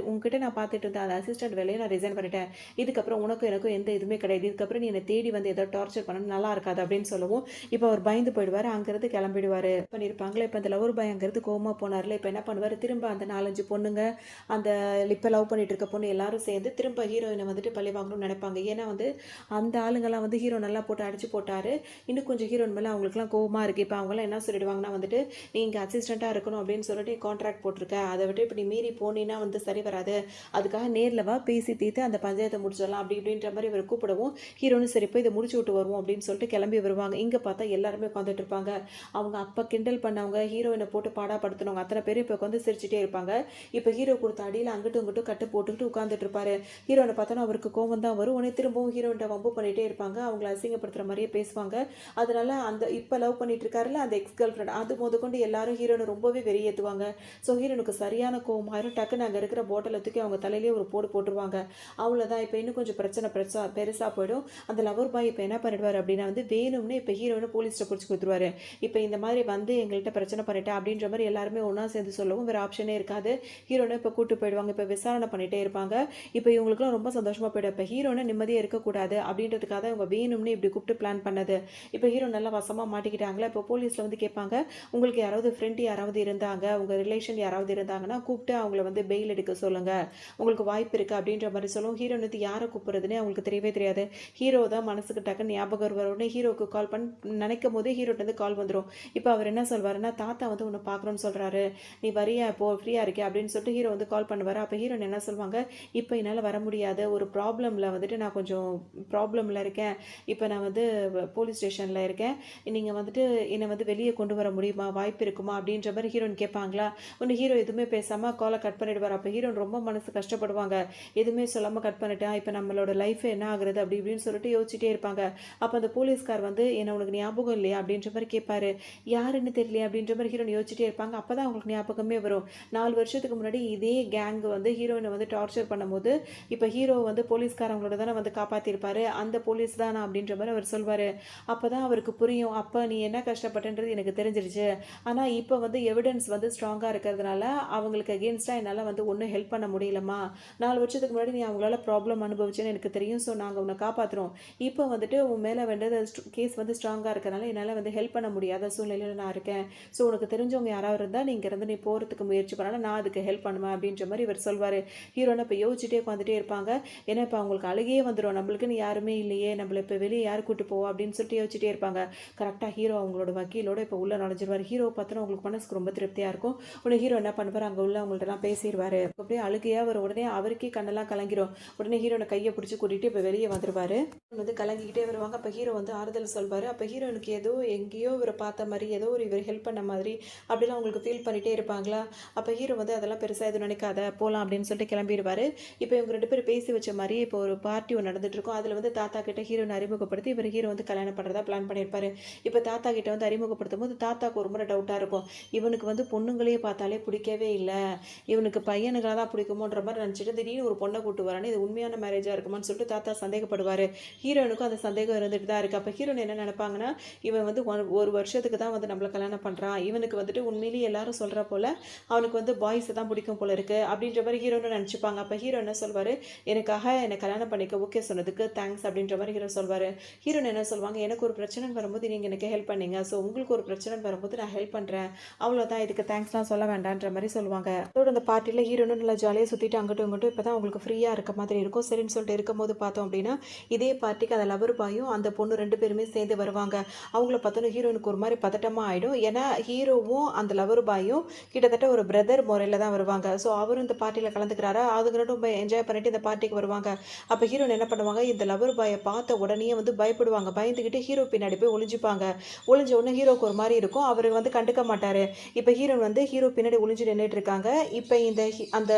உங்ககிட்ட நான் பார்த்துட்டு இருந்த அந்த அசிஸ்டன்ட் வேலையை நான் ரிசைன் பண்ணிட்டேன். இதுக்கப்புறம் உனக்கும் எனக்கும் எந்த இதுவுமே கிடையாது. இதுக்கப்புறம் நீ என்னை தேடி வந்து ஏதோ டார்ச்சர் பண்ணணும் நல்லா இருக்காது அப்படின்னு சொல்லவும் இப்போ அவர் பயந்து போயிடுவார். அங்கேருந்து கிளம்பிடுவார். பண்ணியிருப்பாங்களே இப்போ அந்த லவர் பாய் அங்கேருந்து கோமா போனார்ல, இப்போ என்ன பண்ணுவார், திரும்ப அந்த 4-5 பொண்ணுங்க அந்த இப்போ லவ் பண்ணிட்டு இருக்க பொண்ணு எல்லாரும் சேர்ந்து திரும்ப ஹீரோயினை வந்துட்டு பழி வாங்கணும்னு நினைப்பாங்க. ஏன்னா வந்து அந்த ஆளுங்கெல்லாம் வந்து ஹீரோ நல்லா போட்டு அடிச்சு போட்டாரு. இன்னும் கொஞ்சம் ஹீரோயின் மேலே அவங்களுக்குலாம் கோவமாக இருக்குது. இப்போ அவங்களாம் என்ன சொல்லிடுவாங்கன்னா வந்துட்டு நீங்கள் அசிஸ்டண்ட்டாக இருக்கணும் அப்படின்னு சொல்லிட்டு கான்ட்ராக்ட் போட்டிருக்க, அதை விட்டு இப்படி மீறி போனீங்கன்னா வந்து சரி வராது. அதுக்காக நேரில் வா பேசி தீர்த்து அந்த பஞ்சாயத்தை முடிச்சிடலாம் அப்படி இப்படின்ற மாதிரி இவர் கூப்பிடவும் ஹீரோனு சரி போய் இதை முடிச்சு விட்டு வருவோம் அப்படின்னு சொல்லிட்டு கிளம்பி வருவாங்க. இங்கே பார்த்தா எல்லாருமே உட்காந்துட்டு இருப்பாங்க. அவங்க அப்போ கிண்டல் பண்ணவங்க, ஹீரோயினை போட்டு பாடாப்படுத்தினவங்க அத்தனை பேரும் இப்போ உட்காந்து சிரிச்சுட்டே இருப்பாங்க. இப்போ ஹீரோ கொடுத்த அடியில் அங்கிட்டும் இங்கிட்டும் கட்டு போட்டுக்கிட்டு உட்காந்துட்டு இருப்பாரு. ஹீரோனை பார்த்தோன்னா அவருக்கு கோவம் தான் வரும். உடனே திரும்பவும் ஹீரோயின்ட்ட வம்பு பண்ணிகிட்டே இருப்பாங்க. அவங்கள அசிங்கப்படுத்துகிற மாதிரியே பேசுவாங்க. அதனால அந்த இப்போ லவ் பண்ணிட்டு இருக்காருல்ல அந்த எக்ஸ் கேர்ள் ஃப்ரெண்ட், அது முதற்கொண்டு எல்லாரும் ஹீரோனை ரொம்பவே வெறியேற்றுவாங்க. ஸோ ஹீரோனுக்கு சரியான கோவம் ஆயிரும். டக்குன்னு அங்கே இருக்கிற போட்டலை தூக்கி அவங்க தலையிலேயே ஒரு போடு போட்டுருவாங்க. அவ்வளோதான். இப்போ இன்னும் கொஞ்சம் பிரச்சனை பெருசாக போயிடும். அந்த லவர் பாய் இப்போ என்ன பண்ணிடுவார் அப்படின்னா வந்து வேணும்னு இப்போ ஹீரோனை போலீஸ்ட்டை பிடிச்சி கொடுத்துருவாரு. இப்போ இந்த மாதிரி வந்து எங்கள்கிட்ட பிரச்சனை பண்ணிட்டேன் அப்படின்ற மாதிரி எல்லாருமே ஒன்றா சேர்ந்து சொல்லவும் வேறு ஆப்ஷனே இருக்காது. ஹீரோனை இப்போ கூட்டு போயிடுவாங்க. இப்போ விசாரணை பண்ணிகிட்டே இருப்பாங்க. இப்போ இவங்களுக்குலாம் ரொம்ப சந்தோஷமாக போயிடும். இப்போ ஹீரோனை நிம்மதியாக இருக்கக்கூடாது அப்படின்றதுக்காக இவங்க வேணும்னு இப்படி கூப்பிட்டு பிளான் பண்ணது. இப்போ ஹீரோ நல்லா வசமாக மாட்டிக்கிட்டாங்களே. இப்போ போலீஸில் வந்து கேட்பாங்க, உங்களுக்கு யாராவது ஃப்ரெண்ட் யாராவது இருந்தாங்க, உங்கள் ரிலேஷன் யாராவது இருந்தாங்கன்னா கூப்பிட்டு அவங்கள வந்து பெயில் எடுக்க சொல்லுங்கள், உங்களுக்கு வாய்ப்பு இருக்குது அப்படின்ற மாதிரி சொல்லுவோம். ஹீரோ வந்து யாரை கூப்பிட்றதுன்னு அவங்களுக்கு தெரியவே தெரியாது. ஹீரோ தான் மனசுக்கு டக்குன்னு ஞாபகம் வரவுடனே ஹீரோக்கு கால் பண்ணி நினைக்கும் போதே ஹீரோட்டு வந்து கால் வந்துடும். இப்போ அவர் என்ன சொல்வாருன்னா, தாத்தா வந்து உன்னை பார்க்கணும்னு சொல்கிறாரு, நீ வரியா இப்போ ஃப்ரீயாக இருக்கே அப்படின்னு சொல்லிட்டு ஹீரோ வந்து கால் பண்ணுவார். அப்போ ஹீரோன் என்ன சொல்லுவாங்க, இப்போ என்னால் வர முடியாது, ஒரு ப்ராப்ளமில் வந்துட்டு நான் கொஞ்சம் ப்ராப்ளமில் இருக்கேன், இப்போ நான் வந்து போலீஸ் ஸ்டேஷனில் இருக்கேன், நீங்கள் வந்துட்டு என்னை வந்து வெளியே கொண்டு வர முடியுமா, வாய்ப்பு இருக்குமா அப்படின்ற மாதிரி ஹீரோயின் கேட்பாங்களா. ஒன்று ஹீரோ எதுவுமே பேசாமல் காலை கட் பண்ணிடுவார். அப்போ ஹீரோயின் ரொம்ப மனசு கஷ்டப்படுவாங்க. எதுவுமே சொல்லாமல் கட் பண்ணிட்டேன், இப்போ நம்மளோட லைஃப் என்ன ஆகுறது அப்படி இப்படின்னு சொல்லிட்டு யோசிச்சுட்டே இருப்பாங்க. அப்போ அந்த போலீஸ்கார் வந்து என்ன உனக்கு ஞாபகம் இல்லையா அப்படின்ற மாதிரி கேட்பாரு. யாருன்னு தெரியலையே அப்படின்ற மாதிரி ஹீரோயின் யோசிச்சுட்டே இருப்பாங்க. அப்போ தான் அவங்களுக்கு ஞாபகமே வரும். 4 வருஷத்துக்கு முன்னாடி இதே கேங் வந்து ஹீரோயினை வந்து டார்ச்சர் பண்ணும்போது இப்போ ஹீரோ வந்து போலீஸ்காரங்களோட தானே வந்து காப்பாற்றிருப்பாரு, அந்த போலீஸ் தானா அப்படின்ற மாதிரி அவர் சொல்வார். அப்போ தான் அவருக்கு புரியும், அப்போ நீ என்ன கஷ்டப்பட்டன்றது எனக்கு தெரிஞ்சிருச்சு, ஆனால் இப்போ வந்து எவிடன்ஸ் வந்து ஸ்ட்ராங்காக இருக்கிறதுனால அவங்களுக்கு அகேன்ஸ்டாக என்னால் வந்து ஒன்றும் ஹெல்ப் பண்ண முடியலம்மா. 4 வருஷத்துக்கு முன்னாடி நீ அவங்களால ப்ராப்ளம் அனுபவிச்சேன்னு எனக்கு தெரியும். ஸோ நாங்கள் உன்னை காப்பாற்றுறோம். இப்போ வந்துட்டு உன் மேலே வேண்டது கேஸ் வந்து ஸ்ட்ராங்காக இருக்கிறனால என்னால் வந்து ஹெல்ப் பண்ண முடியாத சூழ்நிலையில் நான் இருக்கேன். ஸோ உனக்கு தெரிஞ்சவங்க யாராவது இருந்தால் நீங்கள் இருந்து நீ போகிறதுக்கு முயற்சி பண்ணாலும் நான் அதுக்கு ஹெல்ப் பண்ணுவேன் அப்படின்ற மாதிரி இவர் சொல்வார். ஹீரோனை இப்போ யோசிச்சுட்டே உட்காந்துட்டே இருப்பாங்க. ஏன்னா இப்போ அவங்களுக்கு அழுகையே வந்துடும், நம்மளுக்குன்னு யாருமே இல்லையே, நம்மளை இப்போ வெளியே யார் கூட்டு போவோம் அப்படின்னு சொல்லிட்டு யோசிச்சுட்டே இருப்பாங்க. கரெக்டாக ஹீரோ அவங்களோட வக்கீலோட இப்போ உள்ளே நுழைஞ்சிருவார். ஹீரோ பார்த்தோன்னா அவங்களுக்கு மனசுக்கு ரொம்ப திருப்தியாக இருக்கும். உடனே ஹீரோ என்ன பண்ணுவார், அங்கே உள்ள அவங்கள்ட்டலாம் பேசிடுவார். அப்படியே அழுகையாக வரும். உடனே அவருக்கே கண்ணெல்லாம் கலங்கிடும். உடனே ஹீரோனை கையை பிடிச்சி கூட்டிகிட்டு இப்போ வெளியே வந்துடுவார். வந்து கலங்கிக்கிட்டே வருவாங்க. அப்போ ஹீரோ வந்து ஆறுதல் சொல்வார். அப்போ ஹீரோனுக்கு ஏதோ எங்கேயோ இவரை பார்த்த மாதிரி, ஏதோ ஒரு இவர் ஹெல்ப் பண்ண மாதிரி அப்படிலாம் அவங்களுக்கு ஃபீல் பண்ணிகிட்டே இருப்பாங்களா. அப்போ ஹீரோ வந்து அதெல்லாம் பெருசாக எதுவும் நினைக்காத, போகலாம் அப்படின்னு சொல்லிட்டு கிளம்பிடுவார். இப்போ இவங்க 2 பேரும் பேசி வச்ச மாதிரி இப்போ ஒரு பார்ட்டி ஒன்று நடந்துட்டு இருக்கும். அதில் வந்து தாத்தா கிட்ட ஹீரோனை அறிமுகப்படுத்தி இவர் ஹீரோ வந்து கல்யாணம் பண்ணுறதா பிளான் பண்ணியிருப்பாரு. இப்போ தாத்தா கிட்ட வந்து அறிமுகப்படுத்தும் போது தாத்தாக்கு ஒரு முறை டவுட்டாக இருக்கும், இவனுக்கு வந்து பொண்ணுங்களையே பார்த்தாலே பிடிக்கவே இல்லை, இவனுக்கு பையனுங்களாக தான் பிடிக்குமோன்ற மாதிரி நினச்சிட்டு திடீர்னு ஒரு பொண்ணை கூட்டு வரானே, இது உண்மையான மேரேஜாக இருக்குமான்னு சொல்லிட்டு தாத்தா சந்தேகப்படுவார். ஹீரோனுக்கும் அந்த சந்தேகம் இருந்துட்டு தான் இருக்குது. அப்போ ஹீரோன் என்ன நினைப்பாங்கன்னா, இவன் வந்து ஒரு வருஷத்துக்கு தான் வந்து நம்மளை கல்யாணம் பண்ணுறான், இவனுக்கு வந்துட்டு உண்மையிலேயே எல்லாரும் சொல்கிற போல் அவனுக்கு வந்து பாய்ஸை தான் பிடிக்கும் போல இருக்குது அப்படின்ற மாதிரி ஹீரோன்னு நினச்சிப்பாங்க. அப்போ ஹீரோ என்ன சொல்வார், எனக்காக என்னை கல்யாணம் பண்ணிக்க ஓகே சொன்னதுக்கு தேங்க்ஸ் அப்படின்ற மாதிரி ஹீரோ சொல்வார். ஹீரோன் என்ன சொல்லுவாங்க, எனக்கு ஒரு பிரச்சனை வரும்போது நீங்கள் எனக்கு ஹெல்ப் பண்ணீங்க, ஸோ உங்களுக்கு ஒரு பிரச்சனை வரும்போது நான் ஹெல்ப் பண்ணுறேன், அவ்வளோதான், இதுக்கு தேங்க்ஸ்லாம் சொல்ல வேண்டான்ற மாதிரி சொல்லுவாங்க. அதோட அந்த பார்ட்டியில் ஹீரோனும் நல்லா ஜாலியாக சுற்றிட்டு அங்கிட்டும் இங்கிட்டும் இப்போ தான் அவங்களுக்கு ஃப்ரீயாக இருக்க மாதிரி இருக்கும். சரின்னு சொல்லிட்டு இருக்கும்போது பார்த்தோம் அப்படின்னா, இதே பார்ட்டிக்கு அந்த லவர் பாயும் அந்த பொண்ணு 2 பேருமே சேர்ந்து வருவாங்க. அவங்கள பார்த்தோன்னா ஹீரோனுக்கு ஒரு மாதிரி பதட்டமாக ஆகிடும். ஏன்னா ஹீரோவும் அந்த லவர் பாயும் கிட்டத்தட்ட ஒரு பிரதர் முறையில் தான் வருவாங்க. ஸோ அவரும் இந்த பார்ட்டியில் கலந்துக்கிறாரா, அதுங்க ரொம்ப என்ஜாய் பண்ணிட்டு இந்த பார்ட்டிக்கு வருவாங்க. அப்போ ஹீரோன் என்ன பண்ணுவாங்க, இந்த லவர் பாயை பார்த்த உடனே வந்து பயப்படுவாங்க. பயந்துக்கிட்டு ஹீரோ பின்னாடி போய் ஒளிஞ்சுப்பாங்க. ஒளிஞ்ச உடனே ஹீரோக்கு ஒரு மாதிரி இருக்கும். அவர் வந்து கண்டுக்க மாட்டார். இப்போ ஹீரோன் வந்து ஹீரோ பின்னாடி ஒளிஞ்சு நின்றுட்டு இருக்காங்க. இப்போ அந்த